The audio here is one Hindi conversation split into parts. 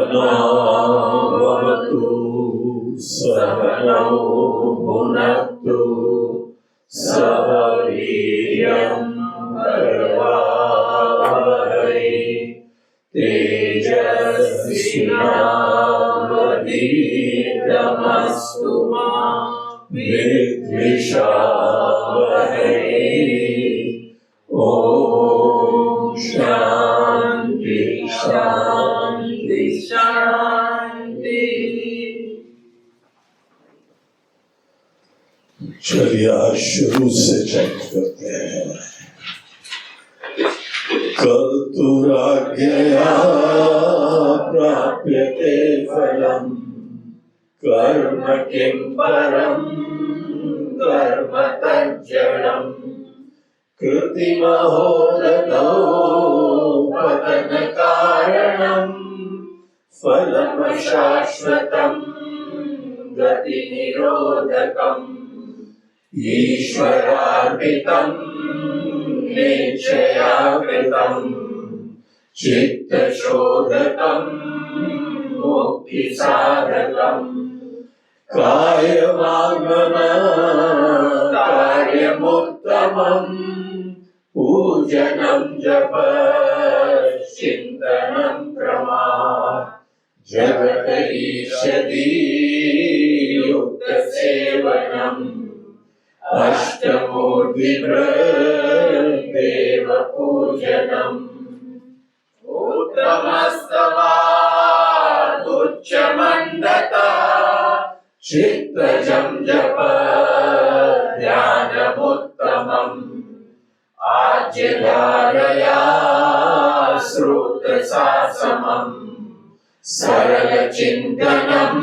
सहनावतु सहनौ भुनक्तु सह वीर्यं करवावहै तेजस्विनावधीतमस्तु मा विद्विषावहै। ओम शांति शांति शांति। चलिए आज शुरू से चेक करते हैं। कर्तुराज्ञया प्राप्यते फलम् कर्म किं परं कर्म तज्जडम् कृतिमहो ददौ पतन कारणम् फलम् शाश्वतम् गति निरोधकम् ईश्वरार्पितम् निश्चया कृतम् चित्तशोधकम् मुक्ति साधकम् कायवाङ्मनः कार्यमुत्तमम् पूजनं जप चिन्तनं प्रमाद जगत ईषदीयुक्त सेवनम् अष्टमूर्तिदेव पूजनम् उत्तमस्तवात् उच्चमण्डता चित्तजं जप ध्यानमुत्तमम् आज्यधारया श्रुतशासनम् सरलचिन्तनं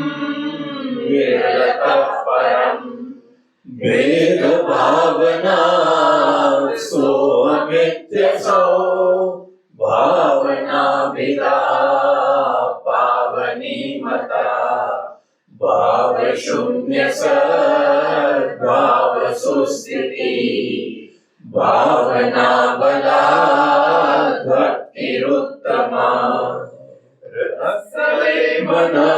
विरलतः परम् भेदभावना सोऽमित्यसौ भावना विदा पावनी मता भावशून्य सद्भाव सुस्थिति भावना बलात् भक्तिरुत्तमा मना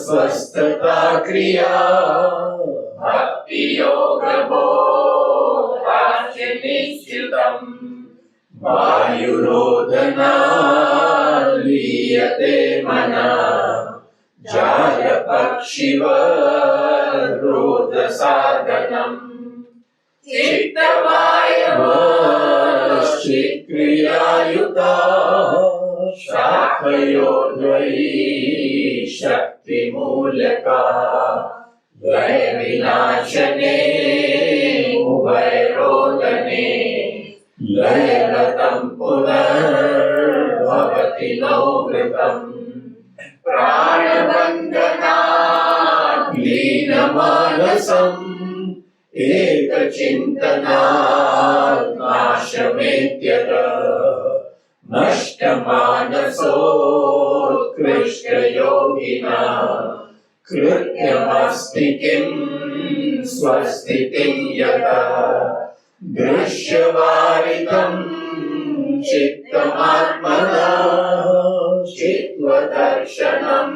स्वस्थता क्रिया भक्ति योग बोधास्य निश्चितम् वायुरोधना लीयते मना जाय पक्षिवरोध साधनम् चित्तवायवश्चिक्रियायुता शाखयोर्द्वयी शक्तिमूलका लय विनाशने उभयरोदने लयगतं पुनर्भवति नौवृतम् प्राणबन्धनात् लीनमानसम् एकचिन्तनात् नाशमेत्यतः नष्टमानसोत्कृष्टयोगिना कृत्यमस्ति किं स्वस्तितिं यथा दृश्यवारितं चित्तमात्मनः चित्वदर्शनं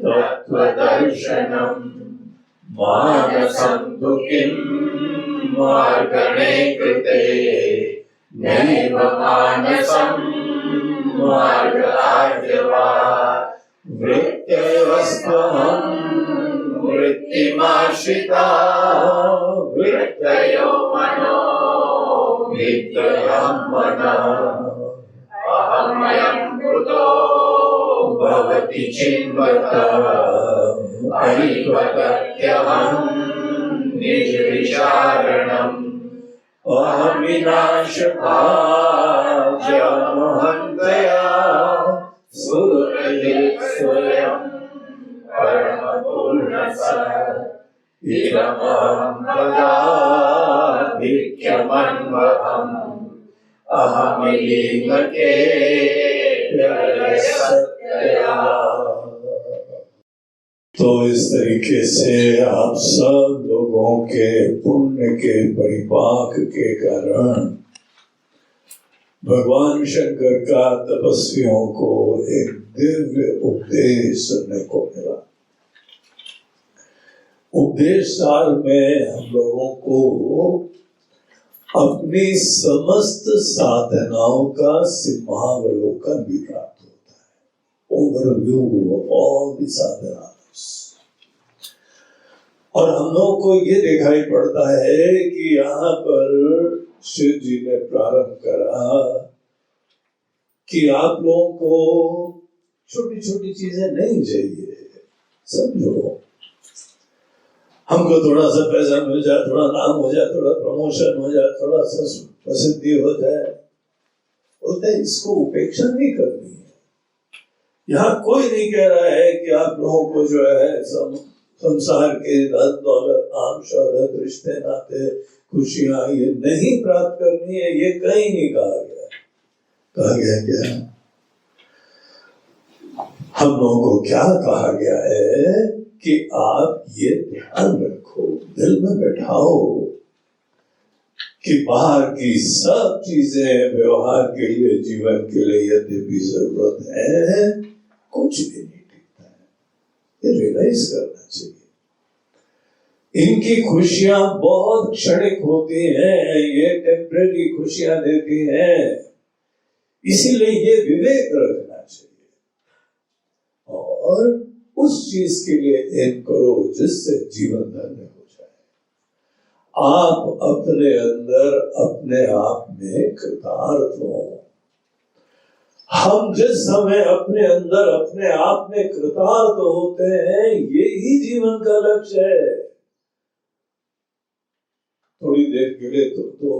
तत्त्वदर्शनं मानसं तु किं मार्गणे कृते नैव मानसं मार्ग आर्जवा वृत्त्यवस्त्वहं वृत्तिमाश्रिता वृत्तयो मनो विद्ययां मनः अहमयं कुतो भवति चिन्वतः ऐवदत्यहं निजविचारणम् अहं विनाशभाजमहन्तया सुरजित् स्वयं परमपूर्णसः इदमहं पदाभिख्यमन्वहम् अहमिलीनके सत्यया। तो इस तरीके से आप सब लोगों के पुण्य के परिपाक के कारण भगवान शंकर का तपस्वियों को एक दिव्य उपदेश सुनने को मिला। उपदेश सार में हम लोगों को अपनी समस्त साधनाओं का सिंहावलोकन भी प्राप्त होता है, ओवरव्यू ऑफ ऑल द साधनास। और हम लोगों को ये दिखाई पड़ता है कि यहाँ पर शिव जी ने प्रारंभ करा कि आप लोगों को छोटी छोटी चीजें नहीं चाहिए। समझो, हमको थोड़ा सा पैसा मिल जाए, थोड़ा नाम हो जाए, थोड़ा प्रमोशन हो जाए, थोड़ा सा प्रसिद्धि हो जाए, बोलते हैं इसको उपेक्षा नहीं करनी है। यहाँ कोई नहीं कह रहा है कि आप लोगों को जो है संसार के धन दौलत नाम शोहरत रिश्ते नाते खुशियां ये नहीं प्राप्त करनी है, ये कहीं नहीं कहा गया। कहा गया क्या? हम लोगों को क्या कहा गया है कि आप ये ध्यान रखो, दिल में बैठाओ कि बाहर की सब चीजें व्यवहार के लिए, जीवन के लिए यद्यपि जरूरत है, कुछ भी नहीं टिकता है। ये रियलाइज करना चाहिए। इनकी खुशियां बहुत क्षणिक होती हैं, ये टेम्परेरी खुशियां देती हैं, इसीलिए ये विवेक रखना चाहिए और उस चीज के लिए एम करो जिससे जीवन धन्य हो जाए। आप अपने अंदर अपने आप में कृतार्थ हो। हम जिस समय अपने अंदर अपने आप में कृतार्थ होते हैं, यही जीवन का लक्ष्य है। थोड़ी देर के लिए तो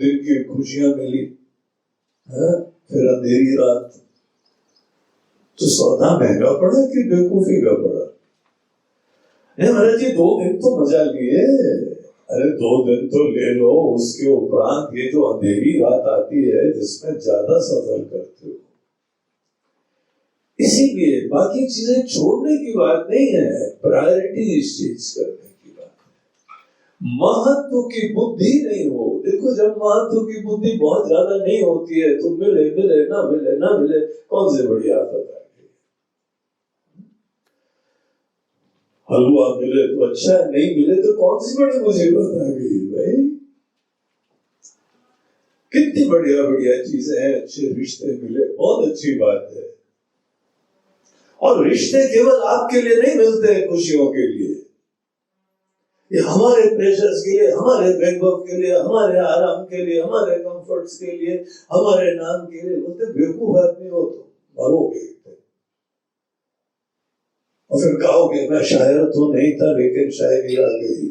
दिन की खुशियां मिली, फिर अंधेरी रात, तो सौदा महंगा पड़ा कि बेवकूफी का पड़ा? महाराज जी 2 दिन तो मजा लिए, अरे 2 दिन तो ले लो, उसके उपरांत ये जो अंधेरी रात आती है जिसमें ज्यादा सफर करते हो। इसीलिए बाकी चीजें छोड़ने की बात नहीं है, प्रायोरिटी चेंज करने की बात है। महत्व की बुद्धि नहीं हो। देखो, जब महत्व की बुद्धि बहुत ज्यादा नहीं होती है तो मिले मिले ना मिले ना मिले, कौन से बड़ी आफत है। हलवा मिले तो अच्छा, नहीं मिले तो कौन सी बड़ी मुसीबत आ गई भाई। कितनी बढ़िया बढ़िया चीजें हैं, अच्छे रिश्ते मिले, बहुत अच्छी बात है। और रिश्ते केवल आपके लिए नहीं मिलते हैं खुशियों के लिए, ये हमारे प्लेजर्स के लिए, हमारे वैभव के लिए, हमारे आराम के लिए, हमारे कंफर्ट्स के लिए, हमारे नाम के लिए। बोलते बेवकूफ आदमी हो तो मरोगे, और फिर कहोगे मैं शायर तो नहीं था लेकिन शायरी आ गई,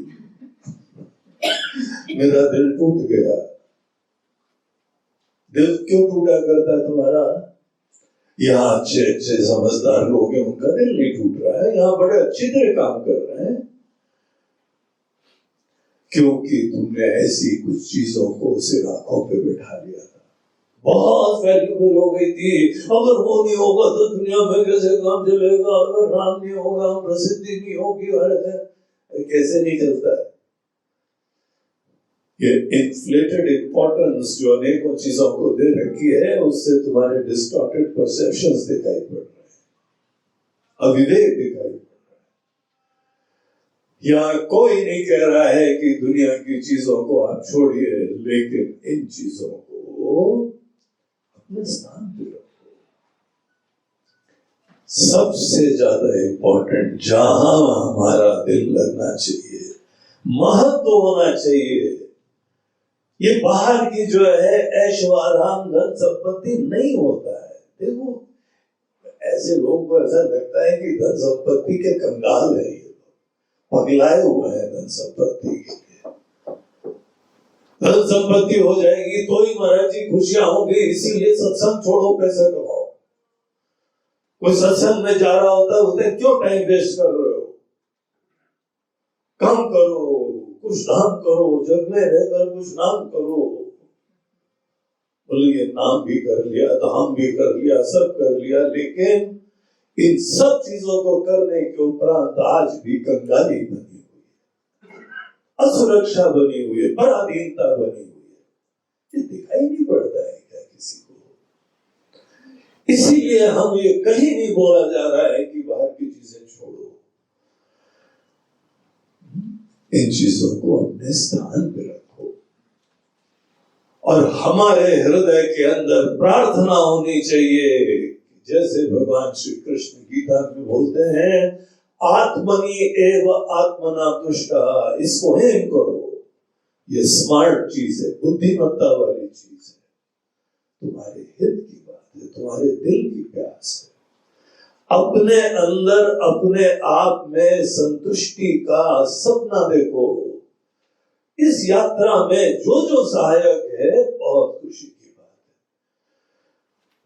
मेरा दिल टूट गया। दिल क्यों टूटा करता है तुम्हारा? यहाँ अच्छे अच्छे समझदार लोग हैं, उनका दिल नहीं टूट रहा है। यहाँ बड़े अच्छी तरह काम कर रहे हैं, क्योंकि तुमने ऐसी कुछ चीजों को सिर आंखों पे बैठा लिया था। बहुत वैल्यूबल हो गई थी, अगर वो नहीं होगा तो दुनिया में कैसे काम चलेगा, अगर नाम नहीं होगा, प्रसिद्धि नहीं होगी, कैसे नहीं चलता है। ये इन्फ्लेटेड इंपॉर्टेंस जो अनेकों चीजों को दे रखी है, उससे तुम्हारे डिस्टॉर्टेड परसेप्शंस दिखाई पड़ रहे हैं, अविवेक दिखाई पड़ रहा है। यहाँ कोई नहीं कह रहा है कि दुनिया की चीजों को आप छोड़िए, लेकिन इन चीजों को अपने स्थान पे रखो। सबसे ज्यादा इंपॉर्टेंट, जहां हमारा दिल लगना चाहिए, महत्व होना चाहिए। ये बाहर की जो है ऐशो आराम धन संपत्ति नहीं होता है। देखो, ऐसे लोगों को ऐसा लगता है कि धन संपत्ति के कंगाल है, ये पगलाए हुए हैं धन संपत्ति के लिए। धन संपत्ति हो जाएगी तो ही महाराज जी खुशियां होंगी, इसीलिए सत्संग छोड़ो, पैसा कमाओ। कोई सत्संग में जा रहा होता है, उसने क्यों टाइम वेस्ट कर रहे हो? काम करो, कुछ नाम करो, जग में रहकर कुछ नाम करो। बोलिए नाम भी कर लिया, धाम भी कर लिया, सब कर लिया, लेकिन इन सब चीजों को करने के उपरांत आज भी कंगाली बनी हुई है, असुरक्षा बनी हुई है, पराधीनता बनी हुई है। ये दिखाई नहीं पड़ता है क्या? इसीलिए हम ये कहीं नहीं बोला जा रहा है कि बाहर की चीजें छोड़ो, इन चीजों को अपने स्थान पे रखो और हमारे हृदय के अंदर प्रार्थना होनी चाहिए, जैसे भगवान श्री कृष्ण गीता में बोलते हैं, आत्मनि एव आत्मना तुष्टा, इसको हेम करो। ये स्मार्ट चीज है, बुद्धिमत्ता वाली चीज है, तुम्हारे हित की बात है, तुम्हारे दिल की प्यास है। अपने अंदर अपने आप में संतुष्टि का सपना देखो। इस यात्रा में जो जो सहायक है बहुत खुशी की बात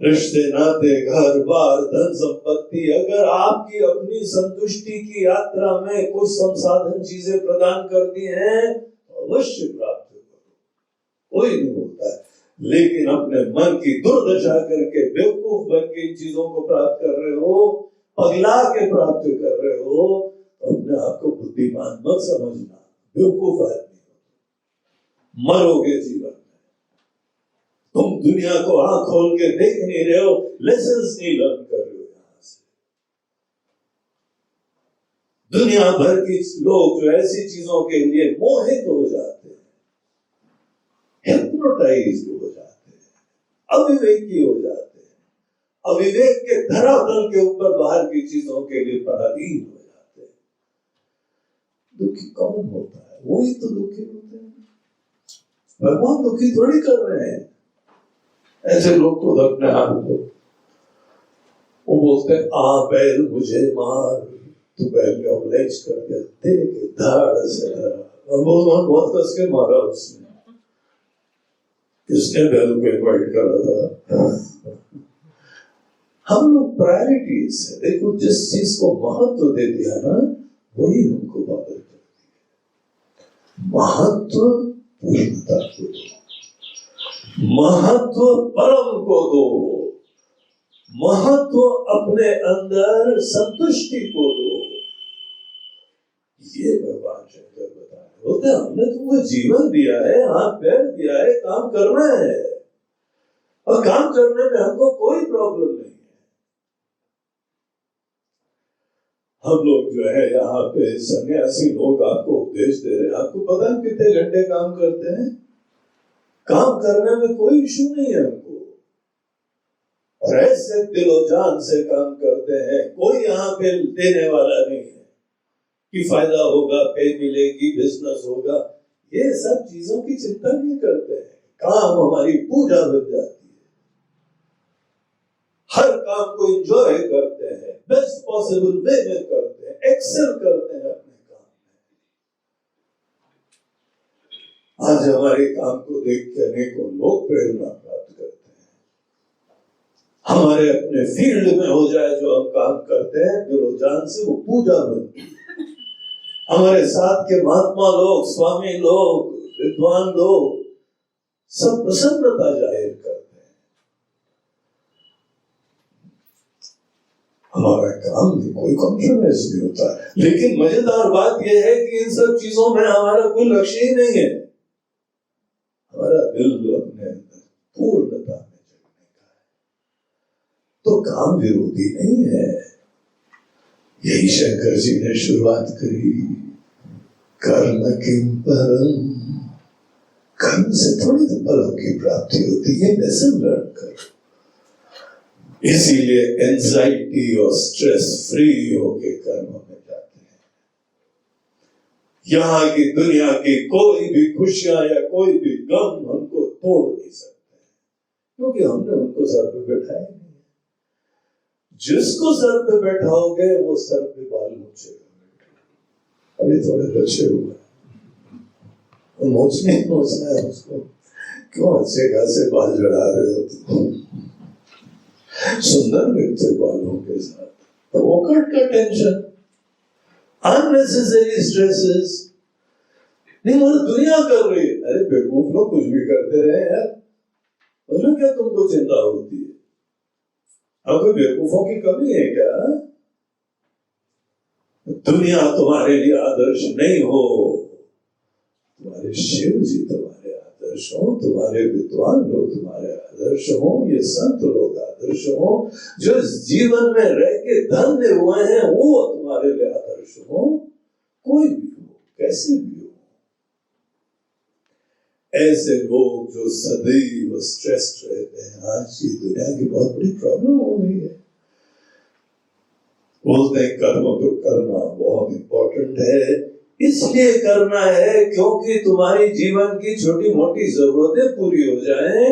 है। रिश्ते नाते घर बार धन संपत्ति, अगर आपकी अपनी संतुष्टि की यात्रा में कुछ संसाधन चीजें प्रदान करती हैं अवश्य प्राप्त करो, कोई नहीं बोलता है। लेकिन अपने मन की दुर्दशा करके बेवकूफ बन के इन चीजों को प्राप्त कर रहे हो, पगला के प्राप्त कर रहे हो, तो अपने आप को बुद्धिमान मत समझना, बेवकूफ आदमी मरोगे जीवन में। तुम दुनिया को आंख खोल के देख नहीं रहे हो, लेसन्स नहीं लर्न कर रहे हो। यहां से दुनिया भर की लोग जो ऐसी चीजों के लिए मोहित हो जाते हैं, हिप्नोटाइज्ड हो जाते हैं, अविवेकी हो जाते हैं, अविवेक के धरातल के ऊपर बाहर की चीजों के लिए पराधीन हो जाते हैं। दुखी कौन होता है? वही तो दुखी होते हैं। भगवान दुखी थोड़ी कर रहे हैं। ऐसे लोग को अपने हाथ को वो बोलते हैं, आ बैल मुझे मार, तो बैल का उलेज करके तेरे धाड़ से धरा, और भगवान बहुत कस के मारा उसने। किसने बैल को इन्वाइट करा था? हम लोग प्रायोरिटीज है, देखो जिस चीज को महत्व दे दिया ना वही हमको बादल कर दिया। महत्व पूर्णता को दो, महत्व परम को दो, महत्व अपने अंदर संतुष्टि को दो। ये भगवान शंकर बता रहे बोलते हमने तुमको जीवन दिया है, हाथ पैर दिया है, काम करना है, और काम करने में हमको कोई प्रॉब्लम नहीं है। हम लोग जो है यहाँ पे सन्यासी लोग आपको उपदेश दे रहे हैं, आपको पता है कितने घंटे काम करते हैं? काम करने में कोई इशू नहीं है हमको, और ऐसे दिलो जान से काम करते हैं। कोई यहाँ पे देने वाला नहीं है कि फायदा होगा, पे मिलेगी, बिजनेस होगा, ये सब चीजों की चिंता नहीं करते हैं। काम हमारी पूजा बन जाती है, हर काम को एंजॉय करते हैं, बेस्ट पॉसिबल वे में करते हैं, एक्सेल करते हैं अपने काम में। आज हमारे काम को देख के अनेकों लोग प्रेरणा प्राप्त करते हैं। हमारे अपने फील्ड में हो जाए जो हम काम करते हैं, दिलो जान से वो पूजा बनती है। हमारे साथ के महात्मा लोग, स्वामी लोग, विद्वान लोग सब प्रसन्नता जाहिर करते हैं। हमारा काम में कोई कॉम्प्रोमाइज नहीं होता, लेकिन मजेदार बात यह है कि इन सब चीजों में हमारा कोई लक्ष्य ही नहीं है। हमारा दिल अपने अंदर पूर्णता में जगने का है, तो काम विरोधी नहीं है। यही शंकर जी ने शुरुआत करी, कर्म किम परम, कर्म से थोड़ी तो फलों की प्राप्ति होती है, लेसन लर्न करो। इसीलिए एंजाइटी और स्ट्रेस फ्री होके कर्म में जाते हैं। यहाँ की दुनिया की कोई भी खुशियां या कोई भी गम हमको तोड़ नहीं सकते, क्योंकि हमने उनको सर पे बैठाया नहीं। जिसको सर पे बैठाओगे वो सर पे बाल नोचेगा। अभी थोड़े बच्चे हुए, नोचना है उसको, क्यों अच्छे खासे बाल जड़ा रहे हो तुम? सुंदर लगते बालों के साथ, तो वो कट का टेंशन, अननेसेसरी स्ट्रेसेस नहीं, मतलब दुनिया कर रही है। अरे बेवकूफ लोग कुछ भी करते रहे यार, उसमें क्या तुमको चिंता होती है? अब कोई बेवकूफों की कमी है क्या? दुनिया तुम्हारे लिए आदर्श नहीं हो, तुम्हारे शिव जी तुम्हारे आदर्श आदर्श हो, तुम्हारे विद्वान लोग तुम्हारे आदर्श हो, ये संत लोग आदर्श हो, जो इस जीवन में रह के धन्य हुए हैं वो तुम्हारे लिए आदर्श हो। कोई भी हो, कैसे भी हो, ऐसे लोग जो सदैव स्ट्रेस्ड रहते हैं, आज की दुनिया की बहुत बड़ी प्रॉब्लम हो गई है। बोलते हैं कर्म तो करना बहुत इंपॉर्टेंट है, इसलिए करना है क्योंकि तुम्हारी जीवन की छोटी मोटी जरूरतें पूरी हो जाएं,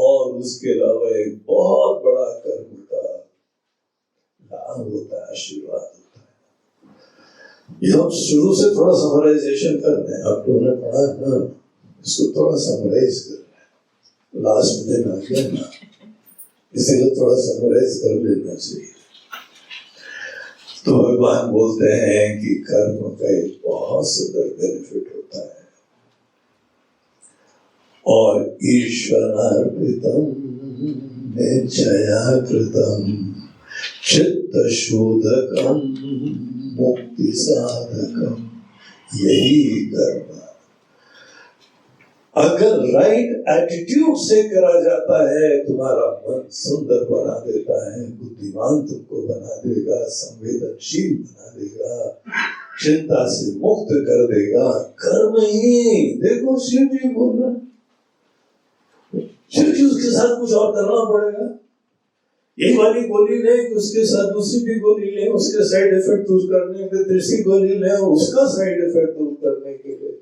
और उसके अलावा एक बहुत बड़ा कर्म का लाभ होता है, आशीर्वाद होता है। ये हम शुरू से थोड़ा समराइजेशन कर रहे हैं, आप लोगों ने पढ़ा ना, इसको थोड़ा समराइज कर रहे हैं, लास्ट में दिन आ गया ना, इसीलिए थोड़ा समराइज कर लेना चाहिए। तो भगवान बोलते हैं कि कर्म का एक बहुत सुंदर बेनिफिट होता है, और ईश्वरार्पितम निश्चया कृतम चित्त शोधकम मुक्ति साधकम, यही कर्म अगर राइट एटीट्यूड से करा जाता है, तुम्हारा मन सुंदर बना देता है, बुद्धिमान तुमको बना देगा, संवेदनशील बना देगा, चिंता से मुक्त कर देगा। कर्म ही, देखो शिव जी बोल रहे हैं, शिव जी उसके साथ कुछ और करना पड़ेगा। यही वाली गोली ले, उसके साथ दूसरी भी गोली ले, उसके साइड इफेक्ट दूर करने के, तीसरी गोली ले, उसका साइड इफेक्ट दूर करने के लिए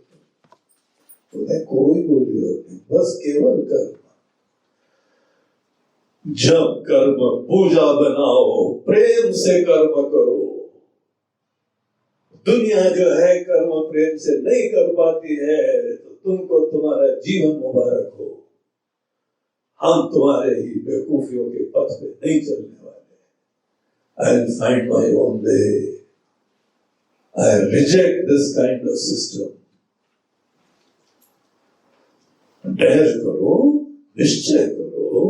तो कोई गोली होती, बस केवल कर्म। जब कर्म पूजा बनाओ, प्रेम से कर्म करो। दुनिया जो है कर्म प्रेम से नहीं कर पाती है, तो तुमको तुम्हारा जीवन मुबारक हो। हम तुम्हारे ही बेवकूफियों के पथ पे नहीं चलने वाले। I'll find my own way. I reject this kind of system. डर करो, निश्चय करो।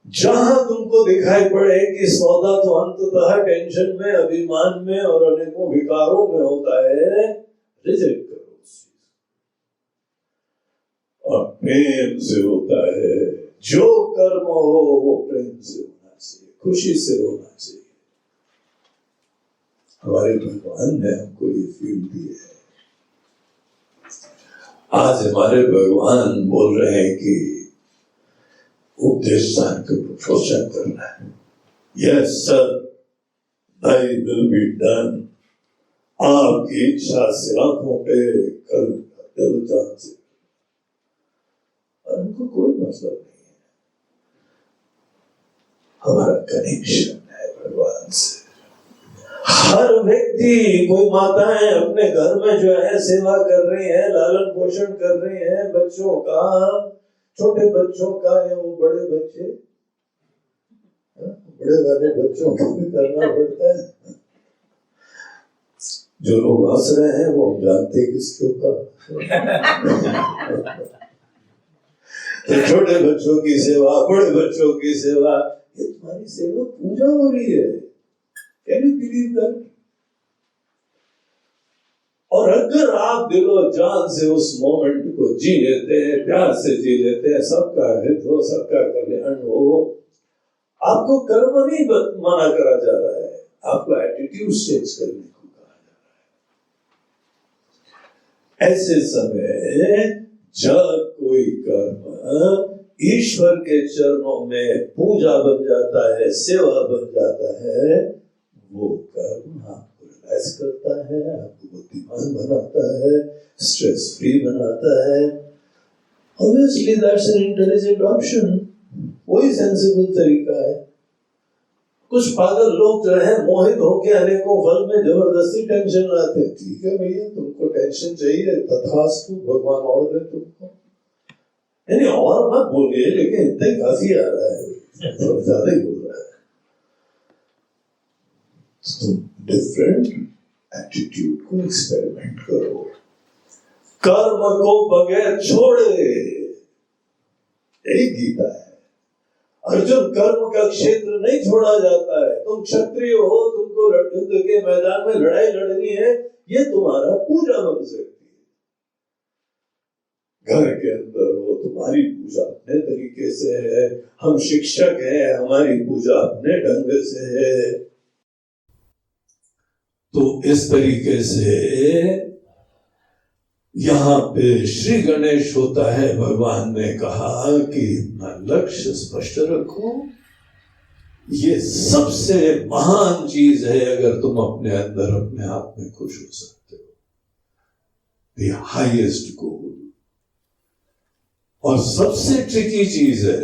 जहां तुमको दिखाई पड़े कि सौदा तो अंततः टेंशन में, अभिमान में और अनेकों विकारों में होता है, रिजेक्ट करो उस चीज, और प्रेम से होता है। जो कर्म हो वो प्रेम से होना चाहिए, खुशी से होना चाहिए। हमारे भगवान ने हमको ये फील दी है। आज हमारे भगवान बोल रहे हैं कि उपदेश स्थान को प्रोत्साहन करना है। Yes sir, thy will be done। आपकी इच्छा से आंखों पे करूंगा, दिल जान से। और हमको कोई मतलब नहीं है, हमारा कनेक्शन है भगवान से। हर व्यक्ति, कोई माताएं अपने घर में जो है सेवा कर रही हैं, लालन पोषण कर रही हैं बच्चों का, छोटे बच्चों का या वो बड़े बच्चे, बड़े वाले बच्चों को भी करना पड़ता है। जो लोग हंस रहे हैं वो हम जानते हैं किसके ऊपर। तो छोटे बच्चों की सेवा, बड़े बच्चों की सेवा, ये तुम्हारी सेवा पूजा हो रही है। Can you believe that? और अगर आप दिलो जान से उस मोमेंट को जी लेते हैं, प्यार से जी लेते हैं, सबका हित हो, सबका कल्याण हो, आपको कर्म नहीं मना करा जा रहा है, आपको एटीट्यूड चेंज करने को कहा जा रहा है। ऐसे समय जब कोई कर्म ईश्वर के चरणों में पूजा बन जाता है, सेवा बन जाता है, वो कर्म आपको रिलैक्स करता है, आपको बुद्धिमान बनाता है, स्ट्रेस फ्री बनाता है। Obviously that's an intelligent option, वही सेंसिबल तरीका है। कुछ पागल लोग जो है मोहित होके अनेकों फल में जबरदस्ती टेंशन लाते हैं। ठीक है भैया, तुमको टेंशन चाहिए, तथास्तु, भगवान और दे तुमको। यानी और मत बोलिए, लेकिन इतना ही काफी आ रहा है, ज्यादा ही बोल रहा है। तो डिफरेंट एटीट्यूड को एक्सपेरिमेंट करो। कर्म को बगैर छोड़े, यही गीता है। अर्जुन, कर्म का क्षेत्र नहीं छोड़ा जाता है। तुम क्षत्रिय हो, तुमको युद्ध के मैदान में लड़ाई लड़नी है, ये तुम्हारा पूजा बन सकती है। घर के अंदर हो, तुम्हारी पूजा अपने तरीके से है, हम शिक्षक हैं, हमारी पूजा अपने ढंग से है। तो इस तरीके से यहाँ पे श्री गणेश होता है। भगवान ने कहा कि अपना लक्ष्य स्पष्ट रखो, ये सबसे महान चीज है अगर तुम अपने अंदर अपने आप में खुश हो सकते हो, द हाईएस्ट गोल। और सबसे ट्रिकी चीज है,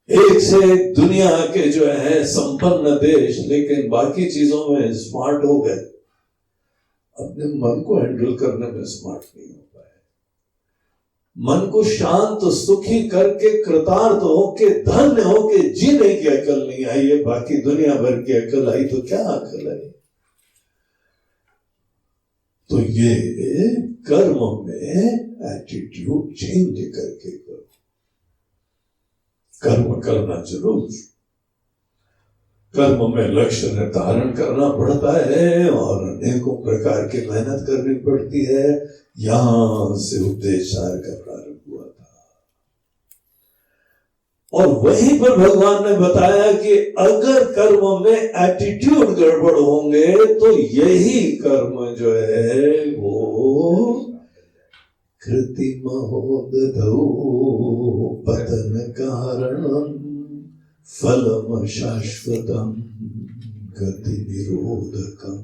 एक से दुनिया के जो है संपन्न देश, लेकिन बाकी चीजों में स्मार्ट हो गए, अपने मन को हैंडल करने में स्मार्ट नहीं हो पाए। मन को शांत सुखी करके कृतार्थ होके धन्य होके जीने की अकल नहीं आई है, बाकी दुनिया भर की अकल आई तो क्या अकल आई। तो ये कर्म में एटीट्यूड चेंज करके करो, कर्म करना जरूर, कर्म में लक्ष्य निर्धारण करना पड़ता है और अनेकों प्रकार की मेहनत करनी पड़ती है। यहां से उपदेश सार का प्रारंभ हुआ था और वहीं पर भगवान ने बताया कि अगर कर्म में एटीट्यूड गड़बड़ होंगे तो यही कर्म जो है वो कृतिमहो दधौ पतन कारणम फलम शाश्वतम गति निरोधकम।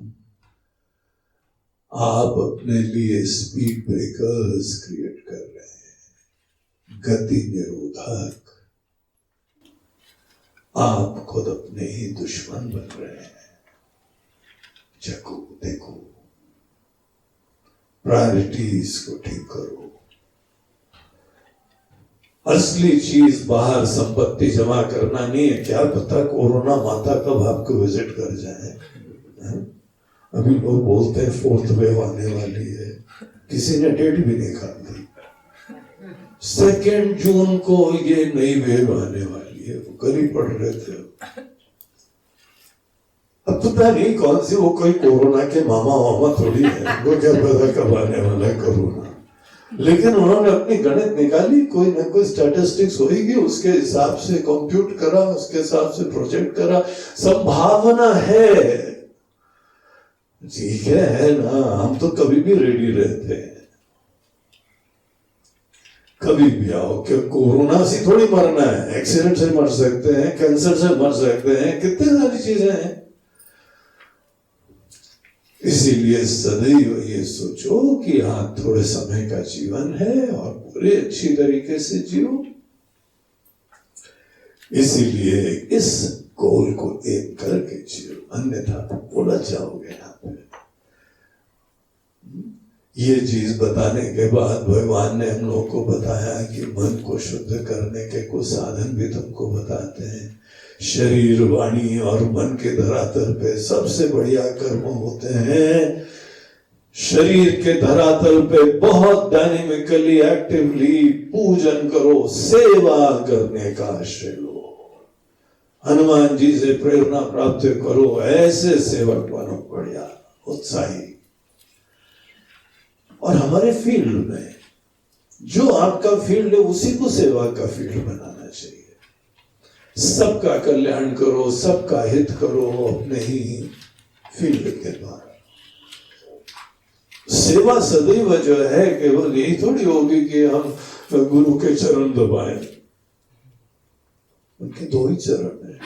आप अपने लिए स्पीड ब्रेकर्स क्रिएट कर रहे हैं, गति निरोधक। आप खुद अपने ही दुश्मन बन रहे हैं। चखो, देखो, प्रायोरिटीज को ठीक करो। असली चीज बाहर संपत्ति जमा करना नहीं है। क्या पता कोरोना माता कब आपको विजिट कर जाए। अभी लोग बोलते हैं 4th वेव आने वाली है, किसी ने डेट भी नहीं खाती। 2 जून को ये नई वेव आने वाली है, वो कल ही पढ़ रहे थे। अब पता नहीं कौन सी, वो कोई कोरोना के मामा वामा थोड़ी है, वो क्या पता कब आने वाला है कोरोना। लेकिन उन्होंने अपनी गणित निकाली, कोई ना कोई स्टैटिस्टिक्स होगी, उसके हिसाब से कंप्यूट करा, उसके हिसाब से प्रोजेक्ट करा। संभावना है, ठीक है ना। हम तो कभी भी रेडी रहते हैं, कभी भी आओ। कि कोरोना से थोड़ी मरना है, एक्सीडेंट से मर सकते हैं, कैंसर से मर सकते हैं, कितनी सारी चीजें हैं। इसीलिए सदैव ये सोचो कि हाँ, थोड़े समय का जीवन है और पूरे अच्छी तरीके से जियो। इसीलिए इस गोल को एम करके जियो, अन्यथा उलझ जाओगे यहाँ पे। ये चीज बताने के बाद भगवान ने हम लोगों को बताया कि मन को शुद्ध करने के कुछ साधन भी तुमको बताते हैं। शरीर, वाणी और मन के धरातल पे सबसे बढ़िया कर्म होते हैं। शरीर के धरातल पे बहुत डायनेमिकली एक्टिवली पूजन करो, सेवा करने का आश्रय लो। हनुमान जी से प्रेरणा प्राप्त करो, ऐसे सेवक बनो बढ़िया, उत्साही। और हमारे फील्ड में जो आपका फील्ड है उसी को सेवा का फील्ड बनाना चाहिए। सबका कल्याण करो, सबका हित करो अपने ही फील्ड के द्वारा। सेवा सदैव जो है केवल यही थोड़ी होगी कि हम गुरु के चरण दबाएं। उनके 2 ही चरण है,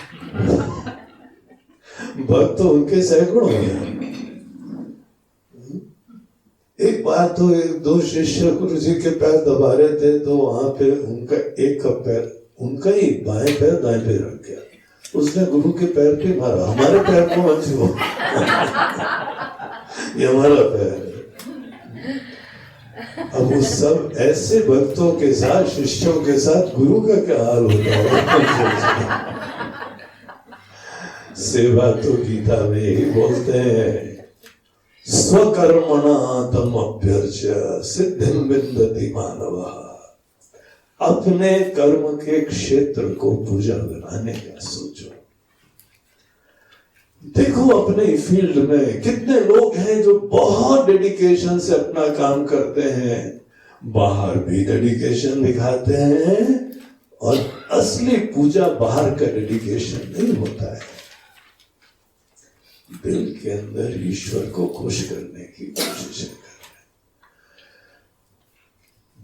भक्त तो उनके सैकड़ों हैं। एक बार तो 2 शिष्य गुरु जी के पैर दबा रहे थे, तो वहां पे उनका एक का पैर, उनका ही बाएं पैर दाएं पैर रख गया। उसने गुरु के पैर पे मारा, हमारे पैर को मत छुओ, ये हमारा पैर है। अब उस सब ऐसे भक्तों के साथ, शिष्यों के साथ गुरु का क्या हाल होता है। सेवा तो गीता में ही बोलते हैं, स्वकर्मणा तम अभ्यर्च्य सिद्धिं विन्दति मानवः। अपने कर्म के क्षेत्र को पूजा बनाने का सोचो। देखो अपने फील्ड में कितने लोग हैं जो बहुत डेडिकेशन से अपना काम करते हैं, बाहर भी डेडिकेशन दिखाते हैं, और असली पूजा बाहर का डेडिकेशन नहीं होता है, दिल के अंदर ईश्वर को खुश करने की कोशिश है।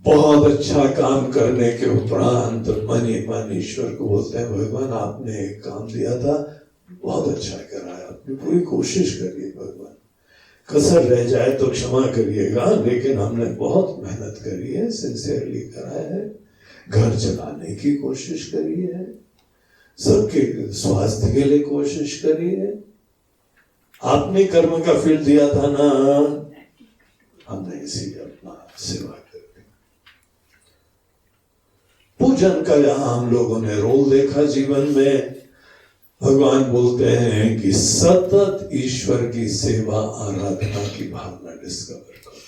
बहुत अच्छा काम करने के उपरांत मन ही मन ईश्वर को बोलते हैं, भगवान आपने एक काम दिया था, बहुत अच्छा करा है, आपने पूरी कोशिश करी है, भगवान कसर रह जाए तो क्षमा करिएगा, लेकिन हमने बहुत मेहनत करी है, सिंसियरली करा है, घर चलाने की कोशिश करी है, सबके स्वास्थ्य के लिए कोशिश करी है, आपने कर्म का फल दिया था ना, हमने इसीलिए अपना सेवा कर दी। पूजन का यहां हम लोगों ने रोल देखा जीवन में। भगवान बोलते हैं कि सतत ईश्वर की सेवा आराधना की भावना डिस्कवर करो,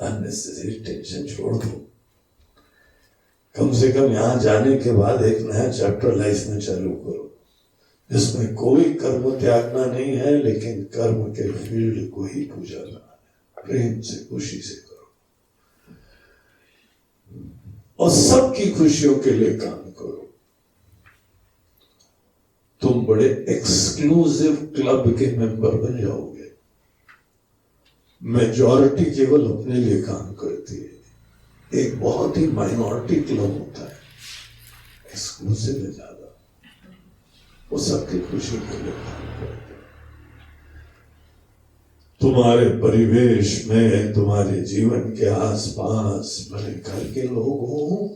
अननेसेसरी टेंशन छोड़ दो। कम से कम यहां जाने के बाद एक नया चैप्टर लाइफ में चालू करो, जिसमें कोई कर्म त्यागना नहीं है, लेकिन कर्म के फील्ड को ही पूजा करना है, प्रेम से खुशी से करो, और सबकी खुशियों के लिए काम करो। तुम बड़े एक्सक्लूसिव क्लब के मेंबर बन जाओगे। मेजॉरिटी केवल अपने लिए काम करती है, एक बहुत ही माइनॉरिटी क्लब होता है, एक्सक्लूसिव है ज्यादा, वो सबकी खुशी के लिए काम करते हैं। तुम्हारे परिवेश में, तुम्हारे जीवन के आसपास भले घर के लोग हों,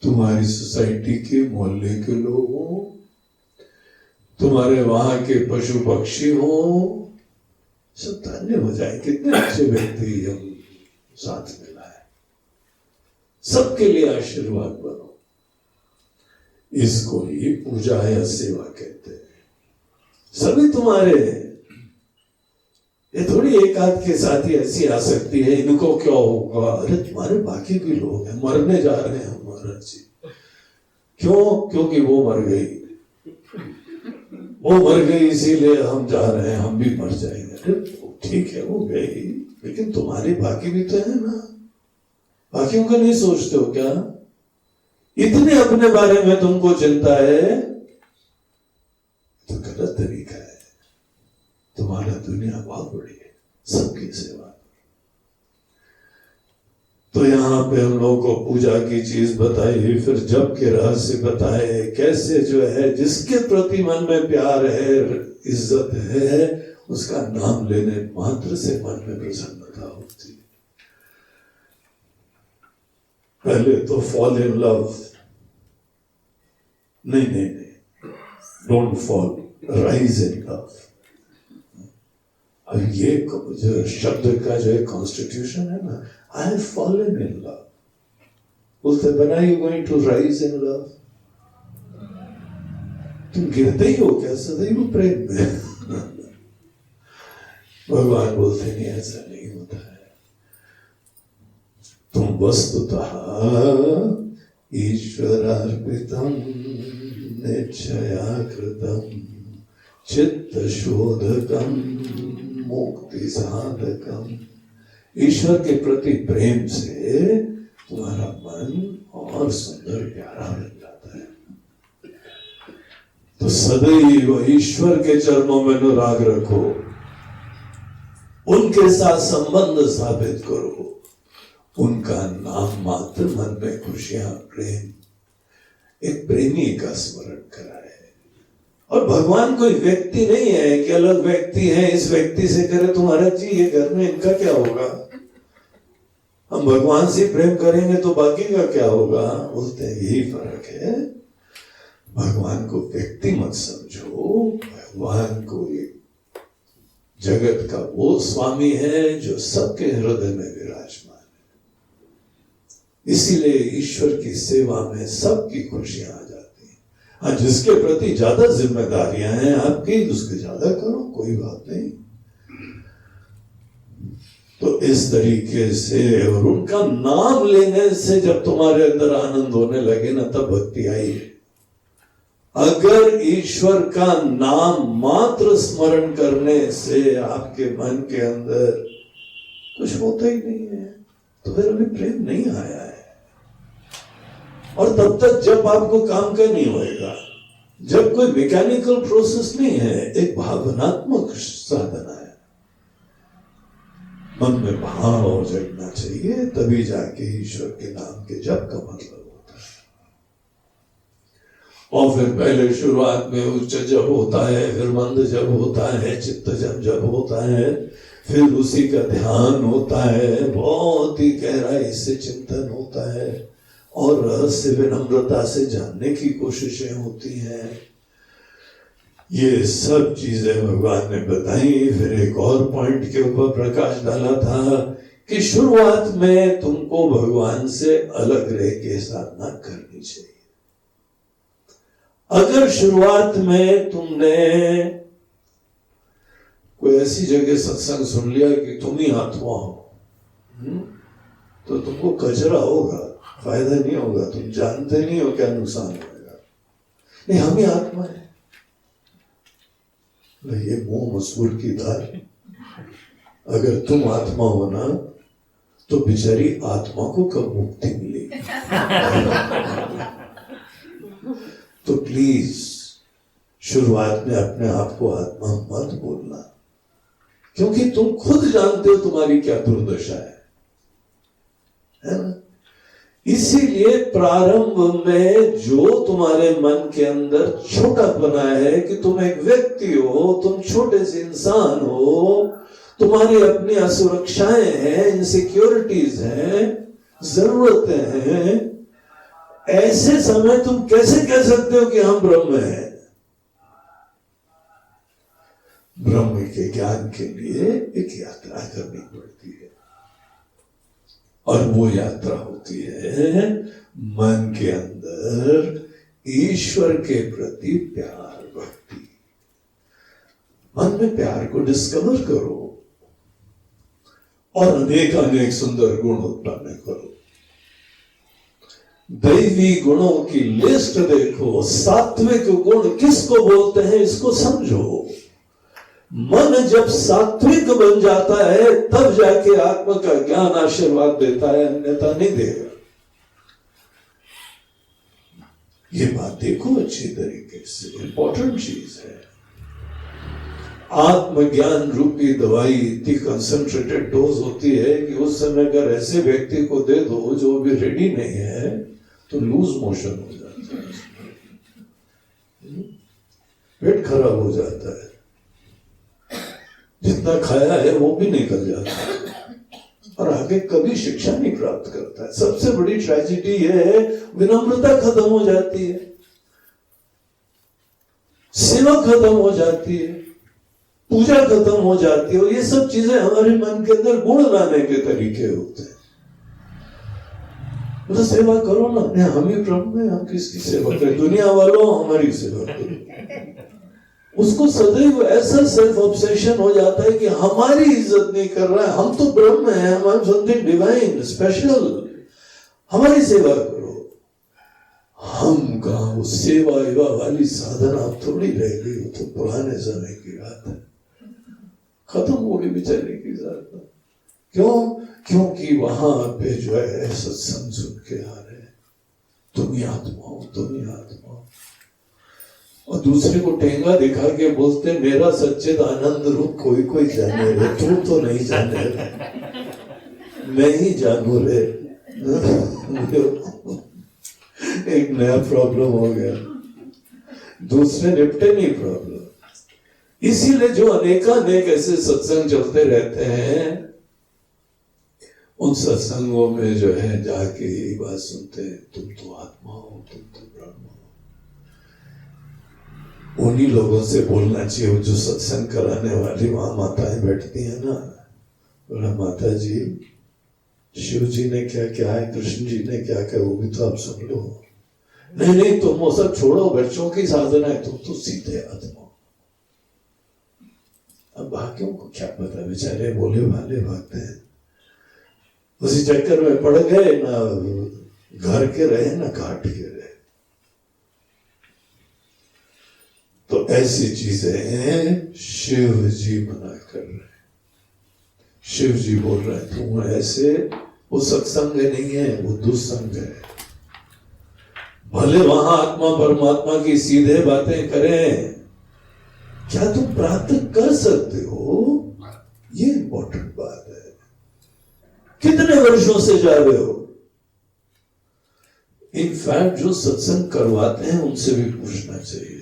तुम्हारी सोसाइटी के मोहल्ले के लोग हों, तुम्हारे वहां के पशु पक्षी हो, सब धन्य हो जाए, कितने अच्छे व्यक्ति हम साथ में लाए, सबके लिए आशीर्वाद बनो। इसको ही पूजा या सेवा कहते हैं। सभी तुम्हारे, ये थोड़ी एक आध के साथ ही ऐसी आ सकती है, इनको क्या होगा, अरे तुम्हारे बाकी भी लोग हैं, मरने जा रहे हैं महाराज जी, क्यों? क्योंकि वो मर गई, वो मर गई इसीलिए हम जा रहे हैं, हम भी मर जाएंगे। अरे ठीक है, वो गई, लेकिन तुम्हारी बाकी भी तो है ना, बाकियों का नहीं सोचते हो क्या? इतने अपने बारे में तुमको चिंता है, तो गलत तरीका है। तुम्हारा दुनिया बहुत बड़ी है, सबकी सेवा। तो यहाँ पे हम लोगों को पूजा की चीज बताई, फिर जप के रहस्य बताए, कैसे जो है जिसके प्रति मन में प्यार है, इज्जत है, उसका नाम लेने मात्र से मन में प्रसन्नता होती है। पहले तो फॉल इन लव, नहीं, don't fall, rise in love. अब ये जो शब्द का जो कॉन्स्टिट्यूशन है ना, I have fallen in love. बोलते, when are you going to rise in love? तुम गिरते ही हो क्या सदैव प्रेम में? भगवान बोलते नहीं, ऐसा नहीं होता है। तुम वस्तुतः ईश्वरार्पितम निश्चया कृतम चित्त शोधकम मुक्ति साधकम। ईश्वर के प्रति प्रेम से तुम्हारा मन और सुंदर प्यारा बन जाता है। तो सदैव ईश्वर के चरणों में अनुराग रखो, उनके साथ संबंध स्थापित करो, उनका नाम मात्र मन में खुशियां, प्रेम, एक प्रेमी का स्मरण कराए। और भगवान कोई व्यक्ति नहीं है कि अलग व्यक्ति है, इस व्यक्ति से करे तुम्हारा जी, ये घर में इनका क्या होगा, हम भगवान से प्रेम करेंगे तो बाकी का क्या होगा। बोलते हैं यही फर्क है। भगवान को व्यक्ति मत समझो, भगवान को एक जगत का वो स्वामी है जो सबके हृदय में विराजमान है। इसीलिए ईश्वर की सेवा में सबकी खुशियां आ जाती हैं। हाँ, जिसके प्रति ज्यादा जिम्मेदारियां हैं आपकी, उसके ज्यादा करो, कोई बात नहीं। तो इस तरीके से, और उनका नाम लेने से जब तुम्हारे अंदर आनंद होने लगे ना, तब भक्ति आई है। अगर ईश्वर का नाम मात्र स्मरण करने से आपके मन के अंदर कुछ होता ही नहीं है, तो फिर अभी प्रेम नहीं आया है। और तब तक जब आपको काम का नहीं होएगा, जब कोई मैकेनिकल प्रोसेस नहीं है, एक भावनात्मक साधना है, मन में भाव जगना चाहिए, तभी जाके ईश्वर के नाम के जप का मतलब होता है। और फिर पहले शुरुआत में उच्च जप होता है, फिर मंद जप होता है, चित्त जप होता है, फिर उसी का ध्यान होता है, बहुत ही गहराई से चिंतन होता है, और रहस्य विनम्रता से जानने की कोशिशें होती हैं। ये सब चीजें भगवान ने बताई। फिर एक और पॉइंट के ऊपर प्रकाश डाला था कि शुरुआत में तुमको भगवान से अलग रह के साधना करनी चाहिए। अगर शुरुआत में तुमने कोई ऐसी जगह सत्संग सुन लिया कि तुम ही आत्मा हो, तो तुमको कचरा होगा, फायदा नहीं होगा। तुम जानते नहीं हो क्या नुकसान होगा। नहीं, हम ही आत्मा है। ये मुंह मसूर की दाल। अगर तुम आत्मा हो ना, तो बेचारी आत्मा को कब मुक्ति मिलेगी? तो प्लीज शुरुआत में अपने आप को आत्मा मत बोलना, क्योंकि तुम खुद जानते हो तुम्हारी क्या दुर्दशा है ना? इसीलिए प्रारंभ में जो तुम्हारे मन के अंदर छोटा बना है कि तुम एक व्यक्ति हो, तुम छोटे से इंसान हो, तुम्हारी अपनी असुरक्षाएं हैं, इनसिक्योरिटीज हैं, जरूरतें हैं, ऐसे समय तुम कैसे कह सकते हो कि हम ब्रह्म हैं? ब्रह्म के ज्ञान के लिए एक यात्रा करनी पड़ती है, और वो यात्रा होती है मन के अंदर ईश्वर के प्रति प्यार, भक्ति। मन में प्यार को डिस्कवर करो और अनेक अनेक सुंदर गुण उत्पन्न करो। दैवी गुणों की लिस्ट देखो, सात्विक गुण किसको बोलते हैं इसको समझो। मन जब सात्विक बन जाता है तब जाके आत्मा का ज्ञान आशीर्वाद देता है, अन्यथा नहीं देगा। ये बात देखो अच्छी तरीके से, इंपॉर्टेंट चीज है। आत्मज्ञान रूपी दवाई इतनी कंसंट्रेटेड डोज होती है कि उस समय अगर ऐसे व्यक्ति को दे दो जो भी रेडी नहीं है, तो लूज मोशन हो जाता है, पेट खराब हो जाता है, जितना खाया है वो भी निकल जाता है, और आगे कभी शिक्षा नहीं प्राप्त करता है। सबसे बड़ी ट्रेजेडी है, विनम्रता खत्म हो जाती है, सेवा खत्म हो जाती है, पूजा खत्म हो जाती है, और ये सब चीजें हमारे मन के अंदर गुण लाने के तरीके होते हैं। तो सेवा करो ना, हम ही ब्रह्म हैं, हम किसकी सेवा करें? दुनिया वालों हमारी सेवा करो। उसको सदैव ऐसा सेल्फ ऑब्सेशन हो जाता है कि हमारी इज्जत नहीं कर रहा है, हम तो ब्रह्म हैं, हम समथिंग डिवाइन स्पेशल, हमारी सेवा करो। हम कहा वो सेवा एवा वाली साधना थोड़ी रह गई, वो तो पुराने समय की बात है, खत्म हो गई बेचारे की साधना। क्यों? क्योंकि वहां पे जो है सत्संग सुन के आ रहे, तुम ही आत्मा हो, तुम ही आत्मा हो, और दूसरे को टेंगा दिखा के बोलते मेरा सच्चिद आनंद रूप कोई कोई जाने रे, तू तो नहीं जाने रे, मैं ही जानू रे। एक नया प्रॉब्लम हो गया, दूसरे निपटे नहीं प्रॉब्लम। इसीलिए जो अनेकानेक ऐसे सत्संग चलते रहते हैं, उन सत्संगों में जो है जाके यही बात सुनते हैं, तुम तो आत्मा हो, तुम तो ब्रह्म हो। उन्हीं लोगों से बोलना चाहिए जो सत्संग कराने वाली वहां माताएं बैठती है ना, बोला माता जी शिव जी ने क्या क्या है, कृष्ण जी ने क्या क्या, वो भी तो आप सुन लो। नहीं नहीं, तुम वो सब छोड़ो, बच्चों की साधना है, तुम तो सीधे आत्मा। अब बाकियों को क्या पता, बेचारे बोले भाले भागते हैं, उसी चक्कर में पड़ गए, ना घर के रहे ना घाट के रहे। तो ऐसी चीजें शिव जी मना कर रहे हैं। शिव जी बोल रहे हैं तुम ऐसे वो सत्संग नहीं है, वो दुस्संग है। भले वहां आत्मा परमात्मा की सीधे बातें करें, क्या तुम प्राप्त कर सकते हो? ये इंपॉर्टेंट बात है। कितने वर्षों से जा रहे हो? इनफैक्ट जो सत्संग करवाते हैं उनसे भी पूछना चाहिए,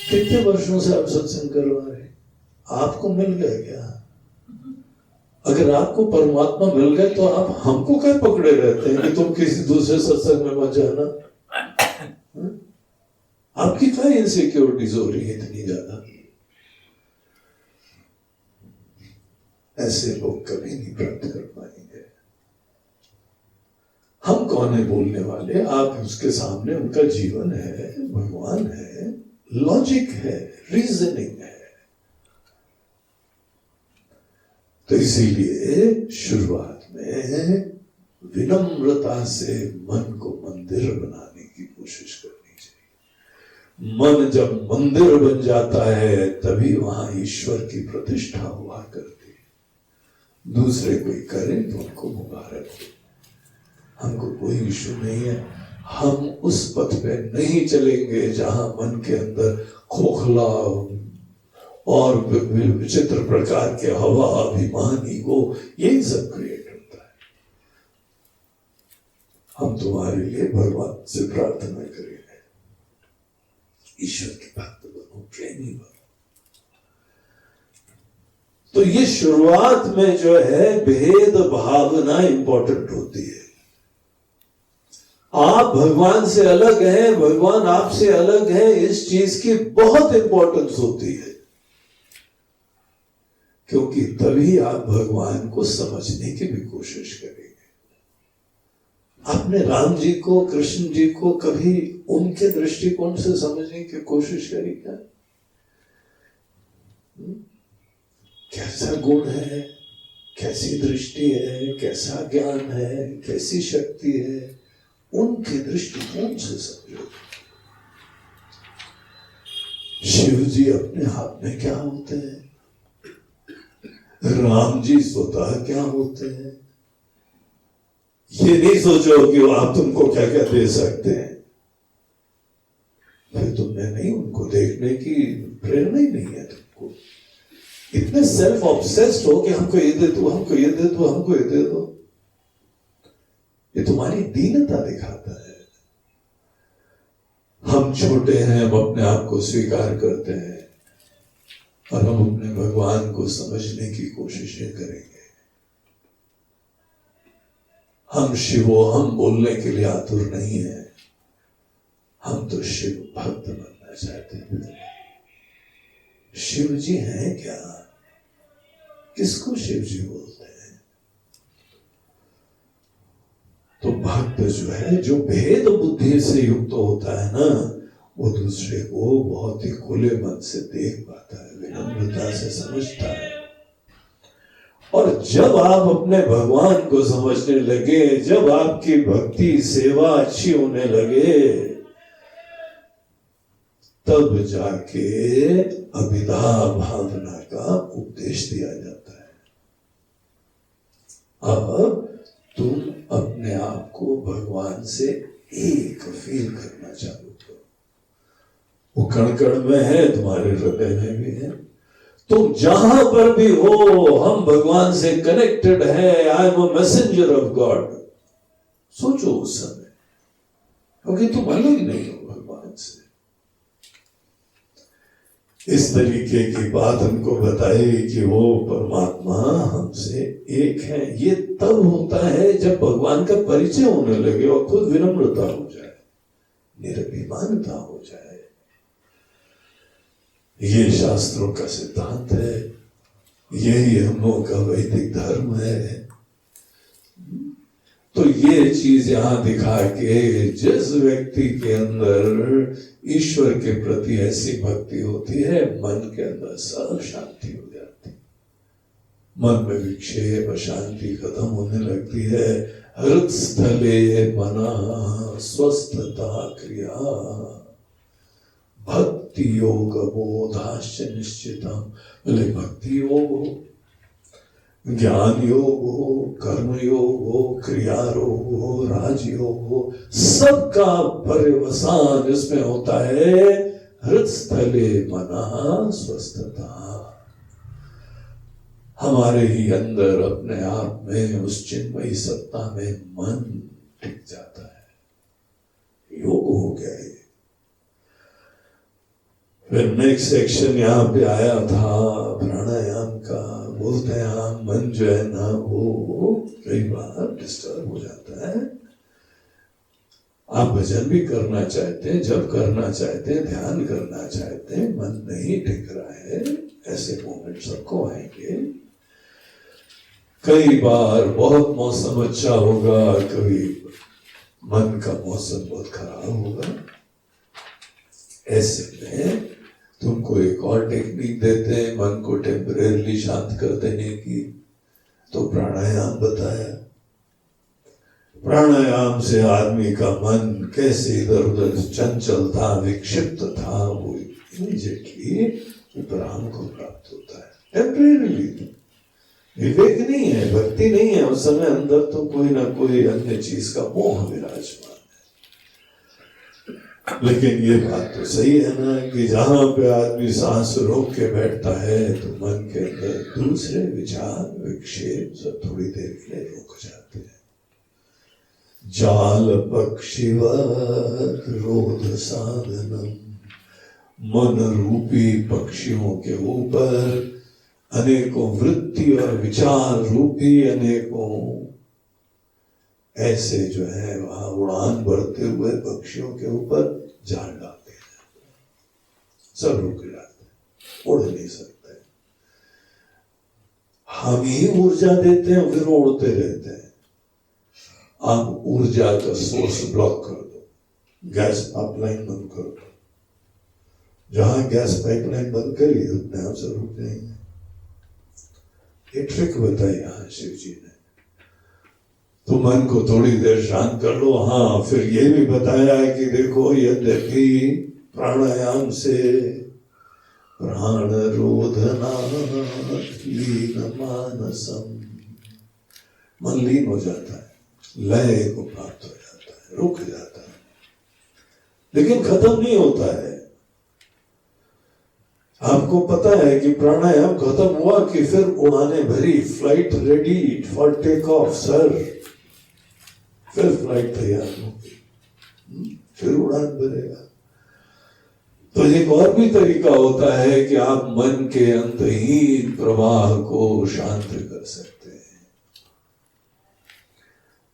कितने वर्षों से आप सत्संग करवा रहे हैं? आपको मिल गया क्या? अगर आपको परमात्मा मिल गए तो आप हमको क्या पकड़े रहते हैं कि तुम किसी दूसरे सत्संग में मत जाना? आपकी क्या इनसिक्योरिटीज हो रही है इतनी ज्यादा? ऐसे लोग कभी नहीं प्राप्त कर पाएंगे। हम कौन है बोलने वाले? आप उसके सामने, उनका जीवन है, भगवान है, लॉजिक है, रीजनिंग है। तो इसीलिए शुरुआत में विनम्रता से मन को मंदिर बनाने की कोशिश करनी चाहिए। मन जब मंदिर बन जाता है तभी वहां ईश्वर की प्रतिष्ठा हुआ करती है। दूसरे कोई करे तो उनको मुबारक हो, हमको कोई इशू नहीं है। हम उस पथ पे नहीं चलेंगे जहां मन के अंदर खोखला और विचित्र प्रकार के हवा, अभिमान, ईगो, यही सब क्रिएट होता है। हम तुम्हारे लिए भगवान से प्रार्थना करेंगे, ईश्वर के भक्त बनो, प्रेमी बनो। तो ये शुरुआत में जो है भेद भावना इंपॉर्टेंट होती है। आप भगवान से अलग हैं, भगवान आपसे अलग है, इस चीज की बहुत इंपॉर्टेंस होती है, क्योंकि तभी आप भगवान को समझने की भी कोशिश करेंगे। आपने राम जी को, कृष्ण जी को कभी उनके दृष्टिकोण से समझने की कोशिश करी क्या? कैसा गुण है, कैसी दृष्टि है, कैसा ज्ञान है, कैसी शक्ति है, उनके दृष्टिकोण से समझो। शिव जी अपने हाथ में क्या होते हैं, राम जी स्वतः क्या होते हैं। ये नहीं सोचो कि आप तुमको क्या क्या दे सकते हैं, फिर तुमने नहीं, उनको देखने की प्रेरणा ही नहीं है तुमको। इतने सेल्फ ऑब्सेस्ड हो कि हमको ये दे दो, हमको ये दे दो, हमको ये दे दो। ये तुम्हारी दीनता दिखाता है। हम छोटे हैं, हम अपने आप को स्वीकार करते हैं और हम अपने भगवान को समझने की कोशिशें करेंगे। हम शिवो हम बोलने के लिए आतुर नहीं है, हम तो शिव भक्त बनना चाहते हैं। शिव जी हैं क्या? किसको शिव जी बोलते हैं? तो भक्त जो है, जो भेद बुद्धि से युक्त होता है ना, वो दूसरे को बहुत ही खुले मन से देख पाता है, विनम्रता से समझता है। और जब आप अपने भगवान को समझने लगे, जब आपकी भक्ति सेवा अच्छी होने लगे, तब जाके अभिधा भावना का उपदेश दिया जाता है। अब तुम अपने आप को भगवान से एक फील करना चालू करो। वो कण कण में है, तुम्हारे हृदय में भी है। तुम जहां पर भी हो, हम भगवान से कनेक्टेड है। I am a messenger of God. सोचो उस समय, क्योंकि तुम अलग नहीं हो भगवान से। इस तरीके की बात हमको बताई कि वो परमात्मा हमसे एक है। ये तब होता है जब भगवान का परिचय होने लगे और खुद विनम्रता हो जाए, निरभिमानता हो जाए। ये शास्त्रों का सिद्धांत है, यही हम लोगों का वैदिक धर्म है। तो ये चीज यहां दिखा के जिस व्यक्ति के अंदर ईश्वर के प्रति ऐसी भक्ति होती है, मन के अंदर सब शांति हो जाती, मन में विक्षेप अशांति खत्म होने लगती है। हृदय स्थले मना स्वस्थता क्रिया भक्ति योग बोधाश्च निश्चितम। बोले भक्ति योग हो, ज्ञान योग हो, कर्म योग हो, क्रिया योग हो, राजयोग हो, सबका पर्यवसान इसमें होता है हृदस्थले मना स्वस्थता। हमारे ही अंदर अपने आप में उस चिन्मयी सत्ता में मन टिक जाता है। योग हो गया ये। फिर नेक्स्ट सेक्शन यहाँ पे आया था प्राणायाम का। बोलते हैं आप मन जो है ना वो कई बार डिस्टर्ब हो जाता है। आप भजन भी करना चाहते हैं, जब करना चाहते हैं, ध्यान करना चाहते हैं, मन नहीं टिक रहा है, ऐसे मोमेंट सबको आएंगे। कई बार बहुत मौसम अच्छा होगा, कभी मन का मौसम बहुत खराब होगा। ऐसे में तुमको एक और टेक्निक देते हैं मन को टेम्परेरी शांत कर देने की, तो प्राणायाम बताया। प्राणायाम से आदमी का मन कैसे इधर उधर चंचल था, विक्षिप्त था, वो इमीडिएटली उपराम को प्राप्त होता है। टेम्परेरी विवेक नहीं है, भक्ति नहीं है, उस समय अंदर तो कोई ना कोई अन्य चीज का मोह विराजमान है। लेकिन ये बात तो सही है ना कि जहां पे आदमी सांस रोक के बैठता है तो मन के अंदर दूसरे विचार विक्षेप सब थोड़ी देर के लिए रुक जाते हैं। जाल पक्षिवत रोध साधनम, मन रूपी पक्षियों के ऊपर अनेकों वृत्ति और विचार रूपी अनेकों ऐसे जो है वहां उड़ान भरते हुए पक्षियों के ऊपर जाल डालते हैं, सब रुक जाते हैं, उड़ नहीं सकते। हम ही ऊर्जा देते हैं, फिर उड़ते रहते हैं। आप ऊर्जा का सोर्स ब्लॉक कर दो, गैस पाइपलाइन बंद कर दो। जहां गैस पाइपलाइन बंद करी अपने आप से रुक जाएंगे। ये ट्रिक बताई यहाँ शिव जी ने। तो मन को थोड़ी देर शांत कर लो। हाँ, फिर ये भी बताया है कि देखो यद्यपि प्राणायाम से प्राण रोधना लीन मानसम, मन लीन हो जाता है, लय को प्राप्त हो जाता है, रुक जाता है, लेकिन खत्म नहीं होता है। आपको पता है कि प्राणायाम खत्म हुआ कि फिर उड़ाने भरी, flight ready for take off sir, फिर फ्लाइट तैयार होगी, फिर उड़ान भरेगा। तो एक और भी तरीका होता है कि आप मन के अंतहीन प्रवाह को शांत कर सकते हैं।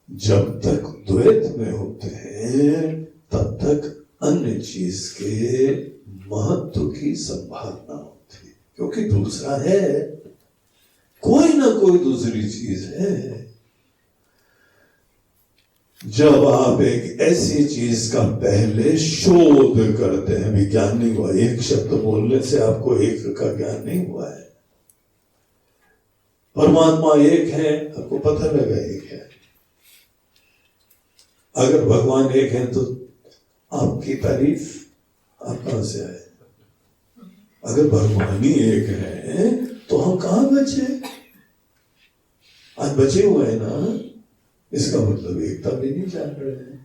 जब तक द्वैत में होते हैं तब तक अन्य चीज के महत्व की संभावना होती है, क्योंकि दूसरा है, कोई ना कोई दूसरी चीज है। जब आप एक ऐसी चीज का पहले शोध करते हैं, विज्ञान नहीं हुआ, एक शब्द बोलने से आपको एक का ज्ञान नहीं हुआ है। परमात्मा एक है, आपको पता लगा एक है। अगर भगवान एक है तो आपकी तारीफ आप कहां से आए? अगर भगवान ही एक है तो हम कहां बचे? आज बचे हुए हैं ना, इसका मतलब एकता भी नहीं जान रहे हैं।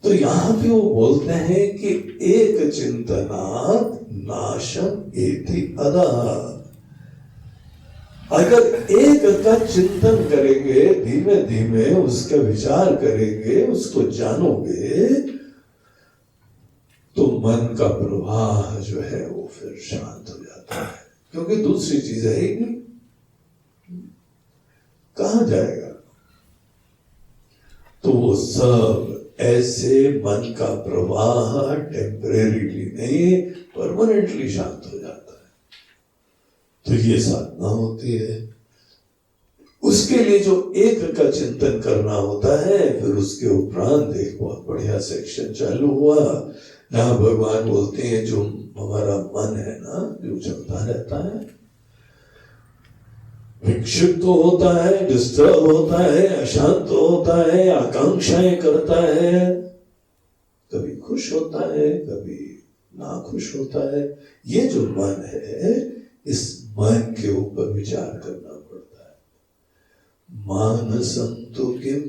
तो यहां पे वो बोलते हैं कि एक चिंतनात् नाशम एति अदा। अगर एक का चिंतन करेंगे, धीमे धीमे उसका विचार करेंगे, उसको जानोगे, तो मन का प्रवाह जो है वो फिर शांत हो जाता है, क्योंकि दूसरी चीज है ही नहीं, कहां जाएगा। तो वो सब ऐसे मन का प्रवाह टेम्परेरीली नहीं, परमानेंटली शांत हो जाता है। तो ये साधना होती है। उसके लिए जो एक का चिंतन करना होता है, फिर उसके उपरांत एक बहुत बढ़िया सेक्शन चालू हुआ जहां भगवान बोलते हैं जो हमारा मन है ना, जो चलता रहता है, विक्षिप्त तो होता है, डिस्टर्ब होता है, अशांत तो होता है, आकांक्षाएं करता है, कभी खुश होता है, कभी नाखुश होता है। ये जो मन है, इस मन के ऊपर विचार करना पड़ता है। मानसं तु किं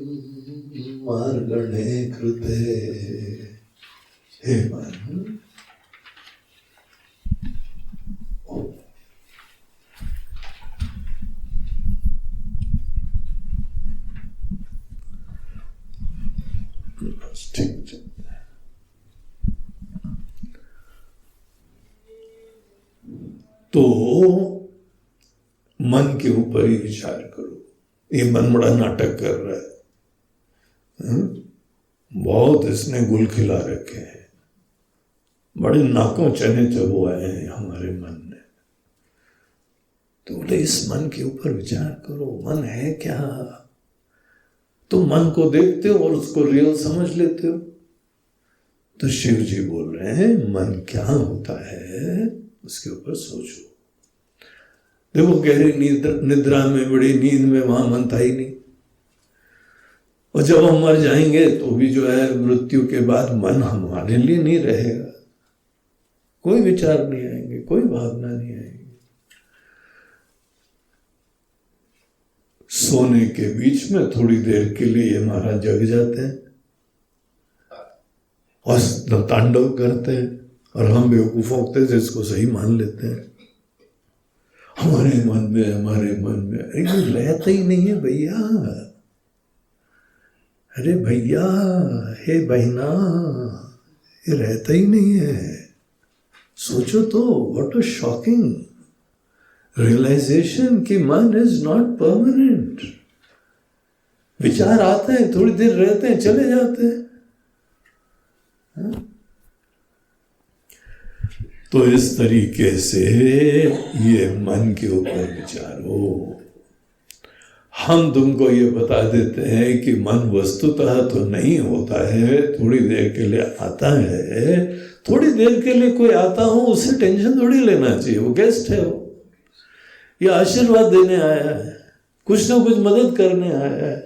मार्गणे कृते, हे मन, ठीक। तो मन के ऊपर ही विचार करो। ये मन बड़ा नाटक कर रहा है, बहुत इसने गुल खिला रखे हैं, बड़े नाकों चने चबुआए हैं हमारे मन ने। तो बोले इस मन के ऊपर विचार करो, मन है क्या? तो मन को देखते हो और उसको रियल समझ लेते हो। तो शिव जी बोल रहे हैं मन क्या होता है उसके ऊपर सोचो। देखो गहरी निद्रा में, बड़ी नींद में वहां मन था ही नहीं। और जब हम मर जाएंगे तो भी जो है मृत्यु के बाद मन हमारे लिए नहीं रहेगा, कोई विचार नहीं आएंगे, कोई भावना नहीं आएगी। सोने के बीच में थोड़ी देर के लिए ये महाराज जग जाते हैं और तांडव करते हैं, और हम बेवकूफ होते थे इसको सही मान लेते हैं। हमारे मन में, हमारे मन में, अरे ये रहता ही नहीं है भैया। अरे भैया, हे बहना, ये रहता ही नहीं है। सोचो तो, व्हाट अ शॉकिंग रियलाइजेशन कि मन इज नॉट परमानेंट। विचार आते हैं, थोड़ी देर रहते हैं, चले जाते हैं। तो इस तरीके से ये मन के ऊपर विचारो। हम तुमको ये बता देते हैं कि मन वस्तुतः तो नहीं होता है, थोड़ी देर के लिए आता है। थोड़ी देर के लिए कोई आता हो उससे टेंशन थोड़ी लेना चाहिए, वो गेस्ट है, वो ये आशीर्वाद देने आया है, कुछ ना कुछ मदद करने आया है।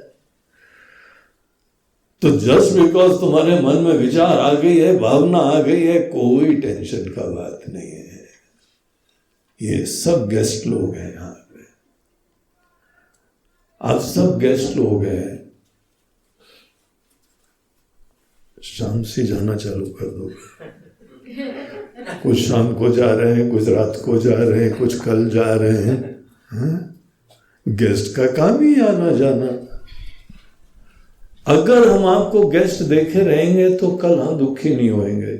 तो जस्ट बिकॉज तुम्हारे मन में विचार आ गई है, भावना आ गई है, कोई टेंशन का बात नहीं है। ये सब गेस्ट लोग हैं यहाँ पे, आप सब गेस्ट लोग हैं। शाम से जाना चालू कर दो। कुछ शाम को जा रहे हैं, कुछ रात को जा रहे हैं, कुछ कल जा रहे हैं। गेस्ट का काम ही आना जाना। अगर हम आपको गेस्ट देखे रहेंगे तो कल हम दुखी नहीं होंगे।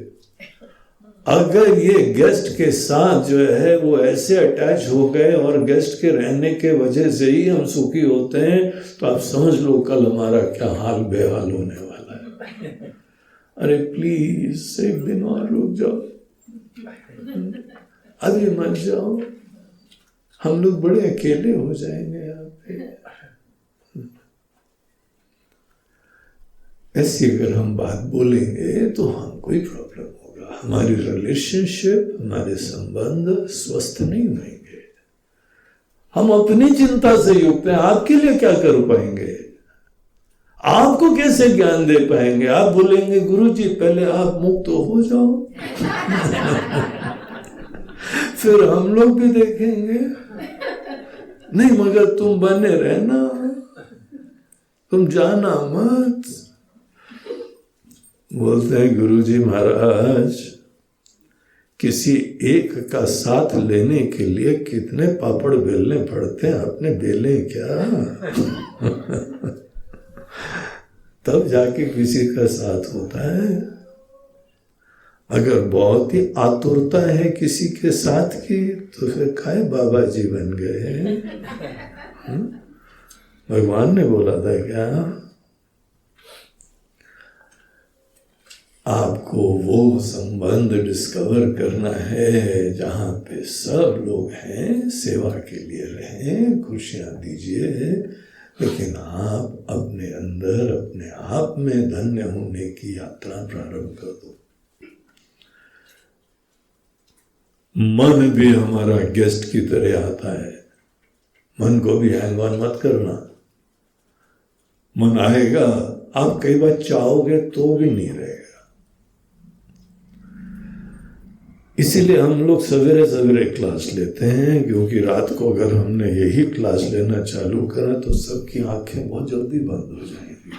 अगर ये गेस्ट के साथ जो है वो ऐसे अटैच हो गए और गेस्ट के रहने के वजह से ही हम सुखी होते हैं, तो आप समझ लो कल हमारा क्या हाल बेहाल होने वाला है। अरे प्लीज एक दिन और रुक जाओ, अभी मत जाओ, हम लोग बड़े अकेले हो जाएंगे यहाँ पे। ऐसी अगर हम बात बोलेंगे तो हमको ही प्रॉब्लम होगा, हमारी रिलेशनशिप, हमारे संबंध स्वस्थ नहीं होंगे। हम अपनी चिंता से युक्त हैं, आपके लिए क्या कर पाएंगे, आपको कैसे ज्ञान दे पाएंगे। आप बोलेंगे गुरुजी पहले आप मुक्त हो जाओ फिर हम लोग भी देखेंगे। नहीं मगर तुम बने रहना, तुम जाना मत। बोलते हैं गुरुजी महाराज किसी एक का साथ लेने के लिए कितने पापड़ बेलने पड़ते हैं, आपने बेले क्या तब जाके किसी का साथ होता है। अगर बहुत ही आतुरता है किसी के साथ की तो फिर खाए बाबा जी बन गए। भगवान ने बोला था क्या, आपको वो संबंध डिस्कवर करना है जहां पे सब लोग हैं, सेवा के लिए रहें, खुशियां दीजिए, लेकिन आप अपने अंदर अपने आप में धन्य होने की यात्रा प्रारंभ कर दो। मन भी हमारा गेस्ट की तरह आता है, मन को भी हैंग ऑन मत करना। मन आएगा, आप कई बार चाहोगे तो भी नहीं रहेगा। इसीलिए हम लोग सवेरे सवेरे क्लास लेते हैं, क्योंकि रात को अगर हमने यही क्लास लेना चालू करा तो सबकी आंखें बहुत जल्दी बंद हो जाएंगी।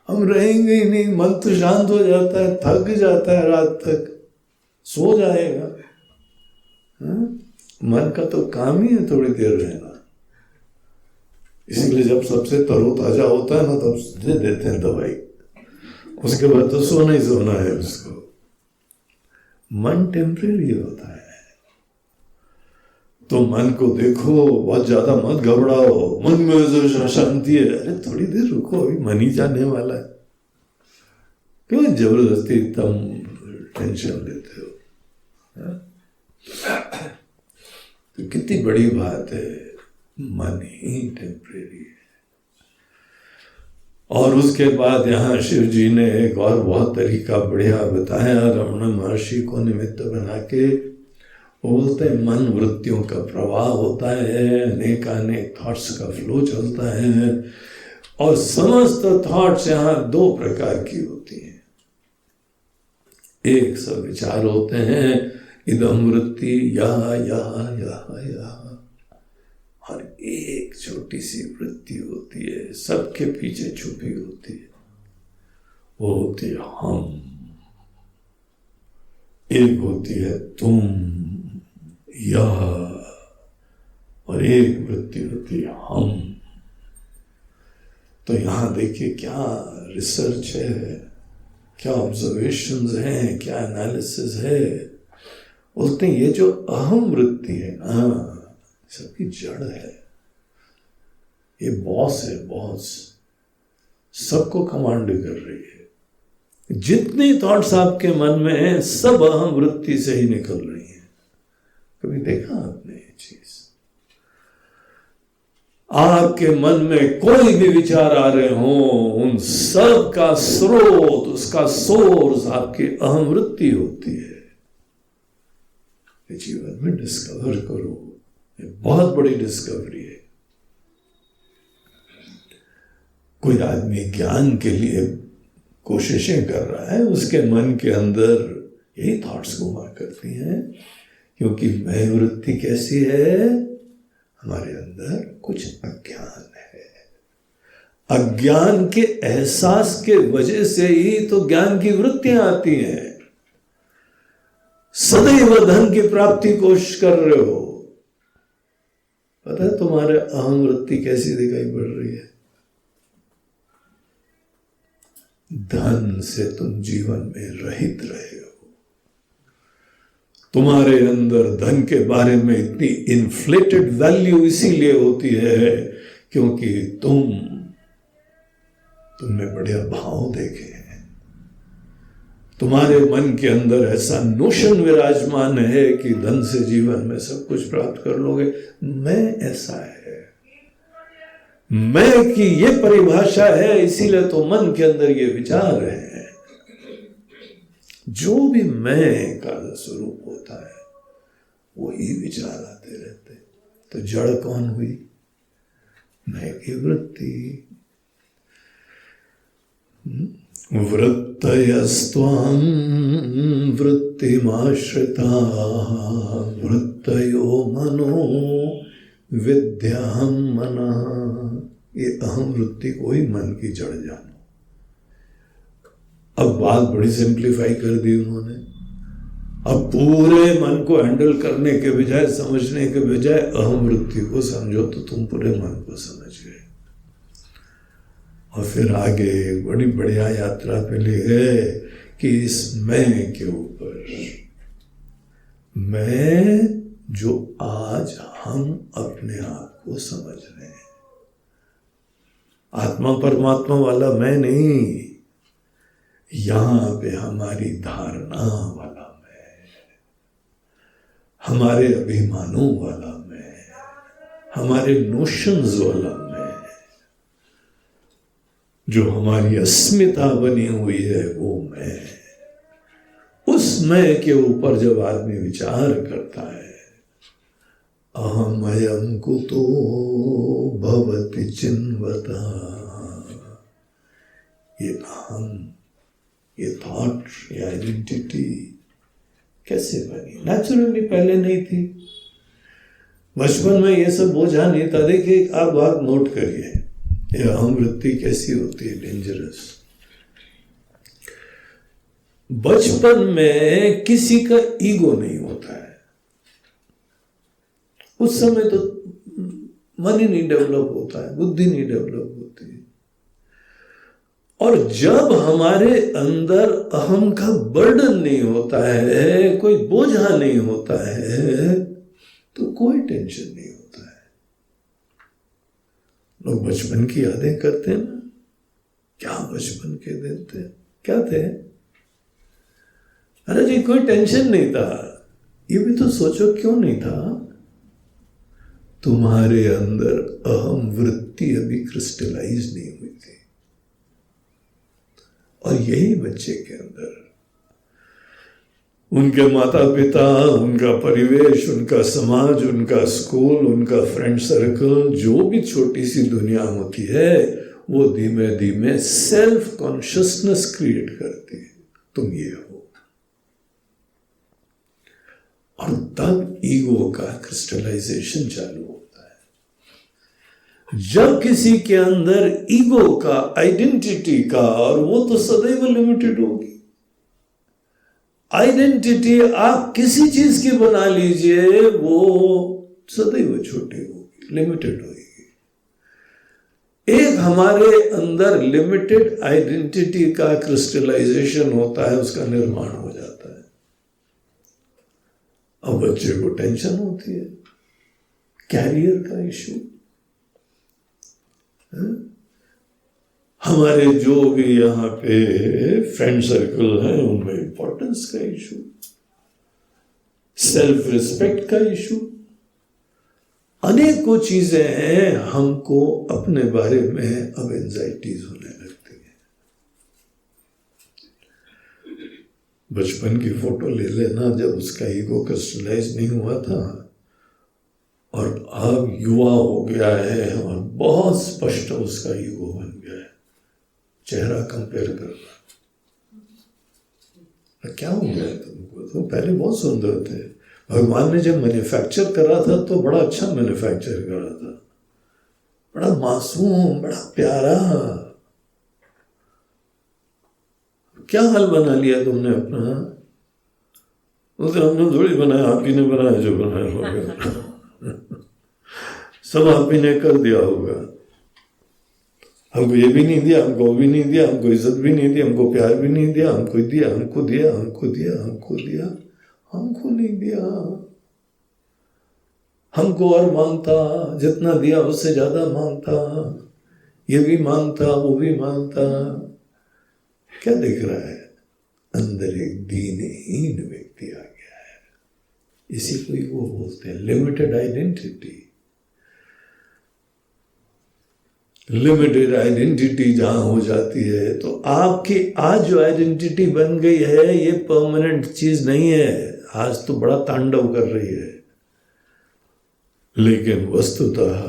हम रहेंगे ही नहीं, मन तो शांत हो जाता है, थक जाता है, रात तक सो जाएगा। मन का तो काम ही है थोड़ी देर रहना। इसीलिए जब सबसे तरोताजा होता है ना, तब दे देते हैं दवाई, उसके बाद तो सोना ही सोना है उसको। मन टेम्परेरी होता है, तो मन को देखो, बहुत ज्यादा मत घबराओ, मन में जो शांति है, अरे थोड़ी देर रुको, अभी मन ही जाने वाला है, क्यों जबरदस्ती तुम टेंशन लेते हो? तो कितनी बड़ी बात है, मन ही टेम्परेरी है। और उसके बाद यहाँ शिव जी ने एक और बहुत तरीका बढ़िया बताया, रमण महर्षि को निमित्त बना के। वो बोलते हैं मन वृत्तियों का प्रवाह होता है, अनेक थॉट्स का फ्लो चलता है, और समस्त थॉट्स यहाँ दो प्रकार की होती हैं। एक सब विचार होते हैं, इदम वृत्ति यह यह, और एक छोटी सी वृत्ति होती है, सबके पीछे छुपी होती है, वो होती है हम। एक होती है तुम, यह, और एक वृत्ति होती है हम। तो यहां देखिए क्या रिसर्च है, क्या ऑब्जर्वेशंस हैं, क्या एनालिसिस है। बोलते हैं ये जो अहम वृत्ति है ना, सबकी जड़ है, ये बॉस है, बॉस सबको कमांड कर रही है। जितनी थॉट्स आपके मन में हैं, सब अहम वृत्ति से ही निकल रही हैं। कभी देखा आपने ये चीज? आपके मन में कोई भी विचार आ रहे हो, उन सब का स्रोत, उसका सोर्स आपकी अहम वृत्ति होती है। जीवन में डिस्कवर करो, बहुत बड़ी डिस्कवरी है। कोई आदमी ज्ञान के लिए कोशिशें कर रहा है, उसके मन के अंदर यही थॉट्स घुमा करती हैं, क्योंकि मैं वृत्ति कैसी है, हमारे अंदर कुछ अज्ञान है। अज्ञान के एहसास के वजह से ही तो ज्ञान की वृत्तियां आती हैं। सदैव धन की प्राप्ति कोशिश कर रहे हो, पता है तुम्हारे अहम वृत्ति कैसी दिखाई पड़ रही है? धन से तुम जीवन में रहित रहे हो। तुम्हारे अंदर धन के बारे में इतनी इन्फ्लेटेड वैल्यू इसीलिए होती है क्योंकि तुमने बढ़िया भाव देखे हैं। तुम्हारे मन के अंदर ऐसा नोशन विराजमान है कि धन से जीवन में सब कुछ प्राप्त कर लोगे। मैं ऐसा है, मैं की ये परिभाषा है, इसीलिए तो मन के अंदर ये विचार है। जो भी मैं का स्वरूप होता है वही विचार आते रहते। तो जड़ कौन हुई? मैं की वृत्ति। वृत्तयस्त्वां वृत्तिमाश्रिता वृत्तयो मनो विद्याहं मनः। ये अहम वृत्ति को ही मन की जड़ जानो। अब बात बड़ी सिंप्लीफाई कर दी उन्होंने। अब पूरे मन को हैंडल करने के बजाय, समझने के बजाय अहम वृत्ति को समझो तो तुम पूरे मन को समझ गए। और फिर आगे बड़ी बढ़िया यात्रा पे ले गए कि इस मैं के ऊपर, मैं जो आज हम अपने आप को समझ रहे हैं, आत्मा परमात्मा वाला मैं नहीं, यहां पे हमारी धारणा वाला मैं, हमारे अभिमानों वाला मैं, हमारे नोशंस वाला मैं, जो हमारी अस्मिता बनी हुई है वो मैं। उस मैं के ऊपर जब आदमी विचार करता है, अहमयं कुतो भवति चिन्वता, ये अहम, ये थॉट, ये आइडेंटिटी कैसे बनी? नेचुरली पहले नहीं थी। बचपन में ये सब बोझा नहीं था। देखिए आप बात नोट करिए, ये अहम वृत्ति कैसी होती है, डेंजरस। बचपन में किसी का ईगो नहीं होता है। उस समय तो मन ही नहीं डेवलप होता है, बुद्धि नहीं डेवलप होती है। और जब हमारे अंदर अहम का बर्डन नहीं होता है, कोई बोझा नहीं होता है, तो कोई टेंशन नहीं होता है। लोग बचपन की यादें करते हैं ना, क्या बचपन के दिन थे, क्या थे? अरे जी कोई टेंशन नहीं था। ये भी तो सोचो क्यों नहीं था? तुम्हारे अंदर अहम वृत्ति अभी क्रिस्टलाइज नहीं हुई थी। और यही बच्चे के अंदर उनके माता पिता, उनका परिवेश, उनका समाज, उनका स्कूल, उनका फ्रेंड सर्कल, जो भी छोटी सी दुनिया होती है, वो धीमे धीमे सेल्फ कॉन्शियसनेस क्रिएट करती है, तुम ये हो। और तब ईगो का क्रिस्टलाइजेशन चालू होता है। जब किसी के अंदर ईगो का, आइडेंटिटी का, और वो तो सदैव लिमिटेड होगी। आइडेंटिटी आप किसी चीज की बना लीजिए, वो सदैव छोटी होगी, लिमिटेड होगी। एक हमारे अंदर लिमिटेड आइडेंटिटी का क्रिस्टलाइजेशन होता है, उसका निर्माण हो जाता है। अब बच्चे को टेंशन होती है, कैरियर का इशू, हमारे जो भी यहाँ पे फ्रेंड सर्कल है उनमें इंपॉर्टेंस का इशू, सेल्फ रिस्पेक्ट का इशू, अनेकों चीजें हैं। हमको अपने बारे में अब एंजाइटीज होने लगती है। बचपन की फोटो ले लेना, जब उसका ईगो क्रिस्टलाइज नहीं हुआ था, और अब युवा हो गया है और बहुत स्पष्ट उसका ईगो बन गया है। चेहरा कंपेयर करना, क्या हो गया तुमको? तुम पहले बहुत सुंदर थे। भगवान ने जब मैन्युफैक्चर करा था तो बड़ा अच्छा मैन्युफैक्चर करा था, बड़ा मासूम, बड़ा प्यारा। क्या हाल बना लिया तुमने अपना? उसे हमने थोड़ी बनाया, आप ही ने बनाया, जो बनाया होगा सब आप ही ने कर दिया होगा। हमको ये भी नहीं दिया, हमको वो भी नहीं दिया, हमको इज्जत भी नहीं दी, हमको प्यार भी नहीं दिया, हमको दिया, हमको दिया, हमको दिया, हमको दिया, हमको नहीं दिया। हमको और मांगता, जितना दिया उससे ज्यादा मांगता, ये भी मांगता, वो भी मांगता। क्या दिख रहा है? अंदर एक दीनहीन व्यक्ति आ गया है। इसी को ही वो बोलते हैं लिमिटेड आइडेंटिटी। लिमिटेड आइडेंटिटी जहां हो जाती है, तो आपकी आज जो आइडेंटिटी बन गई है, ये परमानेंट चीज नहीं है। आज तो बड़ा तांडव कर रही है, लेकिन वस्तुतः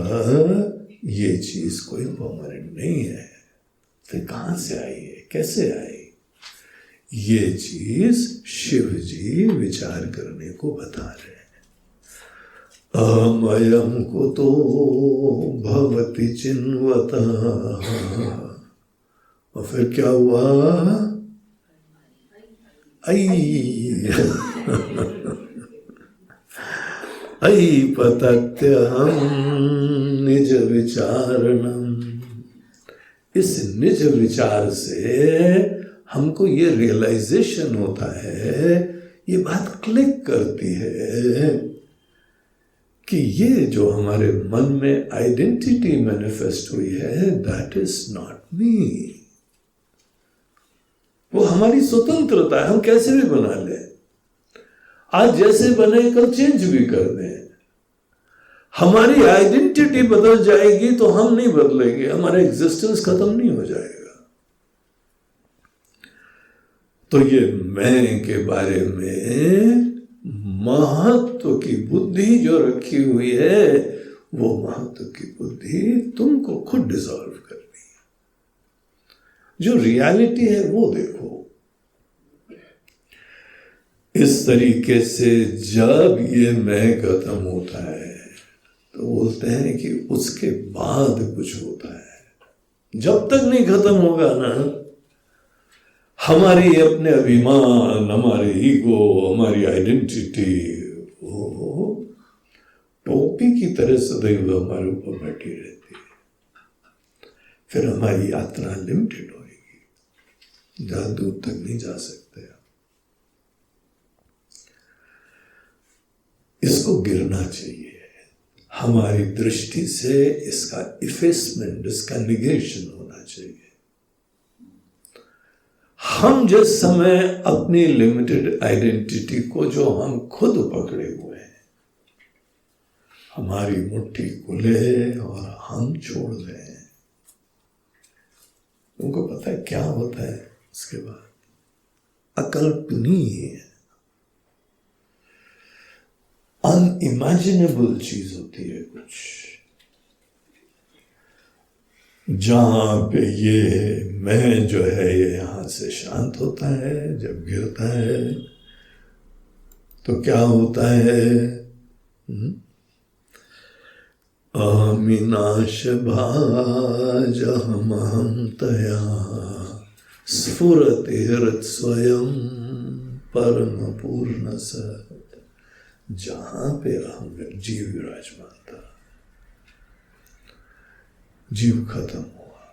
ये चीज कोई परमानेंट नहीं है। फिर कहां से आई है, कैसे आई? ये चीज शिव जी विचार करने को बता रहे हैं। अमयम कुतो भवति चिन्वता। और फिर क्या हुआ? ऐपतत्यहं निज विचारणम। इस निज विचार से हमको ये रियलाइजेशन होता है, ये बात क्लिक करती है कि ये जो हमारे मन में आइडेंटिटी मैनिफेस्ट हुई है, दैट इज नॉट मी। वो हमारी स्वतंत्रता है, हम कैसे भी बना ले। आज जैसे बने कल चेंज भी कर दें। हमारी आइडेंटिटी बदल जाएगी तो हम नहीं बदलेंगे, हमारा एग्जिस्टेंस खत्म नहीं हो जाएगा। तो ये मैं के बारे में महत्व की बुद्धि जो रखी हुई है, वो महत्व की बुद्धि तुमको खुद डिसॉल्व करनी है। जो रियलिटी है वो देखो, इस तरीके से जब ये मैं खत्म होता है तो बोलते हैं कि उसके बाद कुछ होता है। जब तक नहीं खत्म होगा ना, हमारी अपने अभिमान, हमारे ईगो, हमारी आइडेंटिटी वो टोपी की तरह सदैव हमारे ऊपर बैठी रहती है। फिर हमारी यात्रा लिमिटेड होगी, ज्यादा दूर तक नहीं जा सकते। इसको गिरना चाहिए। हमारी दृष्टि से इसका इफेसमेंट, इसका निगेशन होना चाहिए। हम जिस समय अपनी लिमिटेड आइडेंटिटी को, जो हम खुद पकड़े हुए हैं, हमारी मुट्ठी खुले और हम छोड़ दें, तुमको पता है क्या होता है इसके बाद? अकल्पनीय है, अनइमेजिनेबल चीज होती है कुछ, जहां पे ये मैं जो है ये यहां से शांत होता है। जब गिरता है तो क्या होता है? अहमिनाश भाजहमहं तया स्फुरति हृत् स्वयं परम पूर्ण सत्। जहां पे अहम जीव विराजमान था, जीव खत्म हुआ।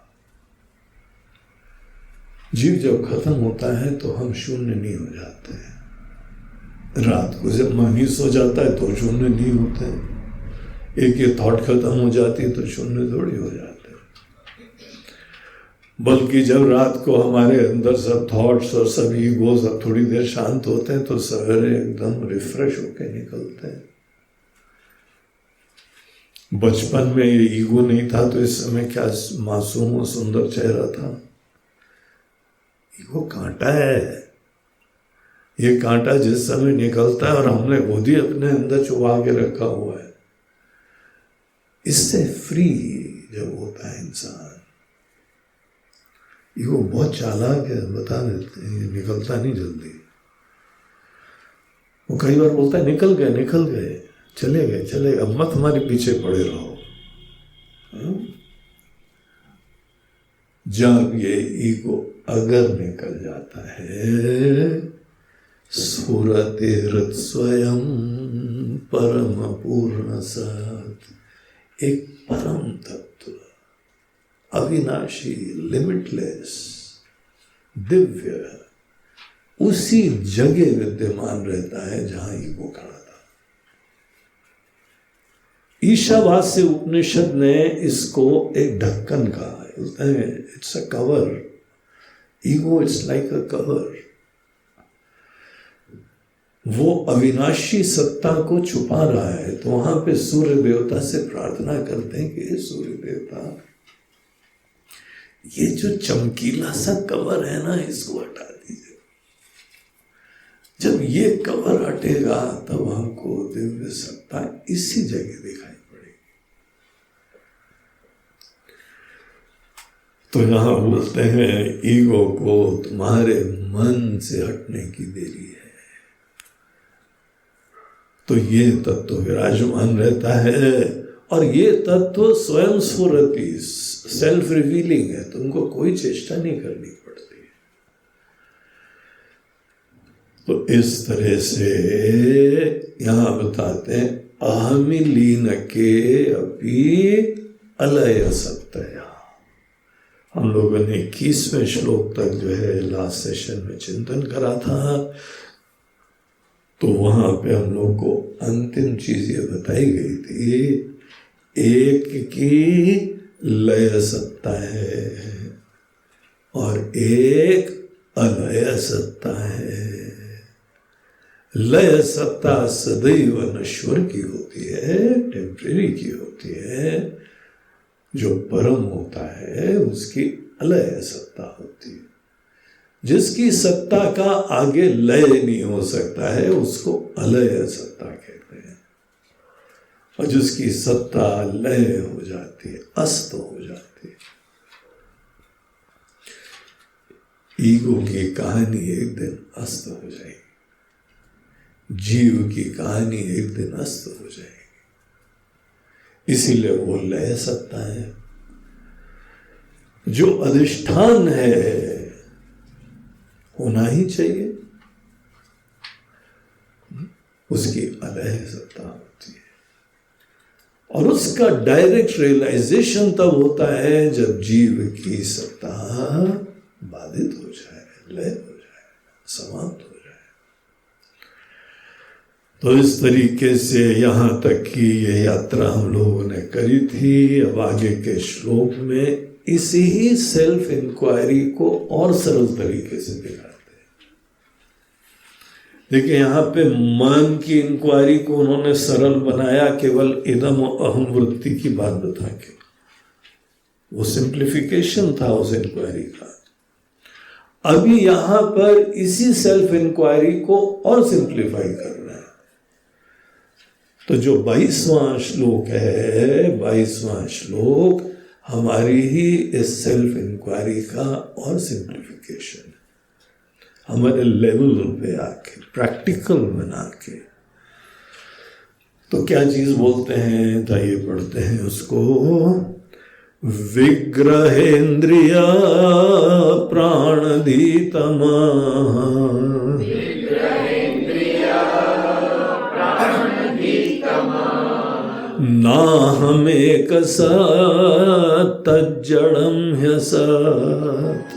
जीव जब खत्म होता है तो हम शून्य नहीं हो जाते हैं। रात को जब मन सो जाता है तो शून्य नहीं होते हैं। एक ये थॉट खत्म हो जाती है तो शून्य थोड़ी हो जाते हैं। बल्कि जब रात को हमारे अंदर सब थॉट्स और सब ईगो सब थोड़ी देर शांत होते हैं तो सवेरे एकदम रिफ्रेश होके निकलते हैं। बचपन में ये ईगो नहीं था तो इस समय क्या मासूम और सुंदर चेहरा था। ईगो कांटा है। ये कांटा जिस समय निकलता है और हमने खुद ही अपने अंदर छुपा के रखा हुआ है, इससे फ्री जब होता है इंसान। ईगो बहुत चालाक है, बता देते हैं, ये निकलता नहीं जल्दी। वो कई बार बोलता है निकल गए, चले गए, अब मत हमारे पीछे पड़े रहो। जब ये ईगो अगर निकल जाता है, स्फुरति हृत् स्वयं परम पूर्ण सत्। एक परम तत्व, अविनाशी, लिमिटलेस, दिव्य, उसी जगह विद्यमान रहता है जहां ईगो खड़ा था। ईशावास्य उपनिषद ने इसको एक ढक्कन कहा है। It's a cover. Ego it's like a cover. वो अविनाशी सत्ता को छुपा रहा है। तो वहां पे सूर्य देवता से प्रार्थना करते हैं कि सूर्य देवता, ये जो चमकीला सा कवर है ना, इसको हटा दीजिए। जब ये कवर हटेगा तब हमको दिव्य सत्ता इसी जगह दिखाई पड़ेगी। तो यहां बोलते हैं ईगो को तुम्हारे मन से हटने की देरी है। तो ये तत्व विराजमान रहता है और ये तत्व स्वयं स्फुरति, सेल्फ रिवीलिंग है। तुमको कोई चेष्टा नहीं करनी पड़ती। तो इस तरह से यहां बताते हैं अहमि लीन के अपि अलय सत्तया। हम लोगों ने 21वें श्लोक तक जो है लास्ट सेशन में चिंतन करा था। तो वहां पे हम लोग को अंतिम चीज ये बताई गई थी, एक की लय सत्ता है और एक अलय सत्ता है। लय सत्ता सदैव नश्वर की होती है, टेम्परेरी की होती है। जो परम होता है उसकी अलय सत्ता होती है। जिसकी सत्ता का आगे लय नहीं हो सकता है उसको अलय सत्ता कहते हैं। और जिसकी सत्ता लय हो जाती है, अस्त हो जाती है। ईगो की कहानी एक दिन अस्त हो जाएगी। जीव की कहानी एक दिन अस्त हो जाएगी। इसीलिए वो लय सत्ता है, जो अधिष्ठान है होना ही चाहिए, उसकी अलय सत्ता होती है। और उसका डायरेक्ट रियलाइजेशन तब होता है जब जीव की सत्ता बाधित हो जाए, लय हो जाए, समाप्त हो जाए। तो इस तरीके से यहाँ तक की ये यात्रा हम लोगों ने करी थी। अब आगे के श्लोक में इसी ही सेल्फ इंक्वायरी को और सरल तरीके से दिखाते हैं। देखिए यहाँ पे मन की इंक्वायरी को उन्होंने सरल बनाया केवल इदम और अहम वृत्ति की बात बता के। वो सिंप्लीफिकेशन था उस इंक्वायरी का। अभी यहां पर इसी सेल्फ इंक्वायरी को और सिंप्लीफाई करना है। तो जो 22वां श्लोक है, 22वां श्लोक हमारी ही इस सेल्फ इंक्वायरी का और सिंप्लीफिकेशन, हमारे लेवल पे आके प्रैक्टिकल बना के। तो क्या चीज बोलते हैं, तो ये पढ़ते हैं उसको। विग्रहेन्द्रिया प्राणधीतमा नाहमेक तज्जडं ह्यसत्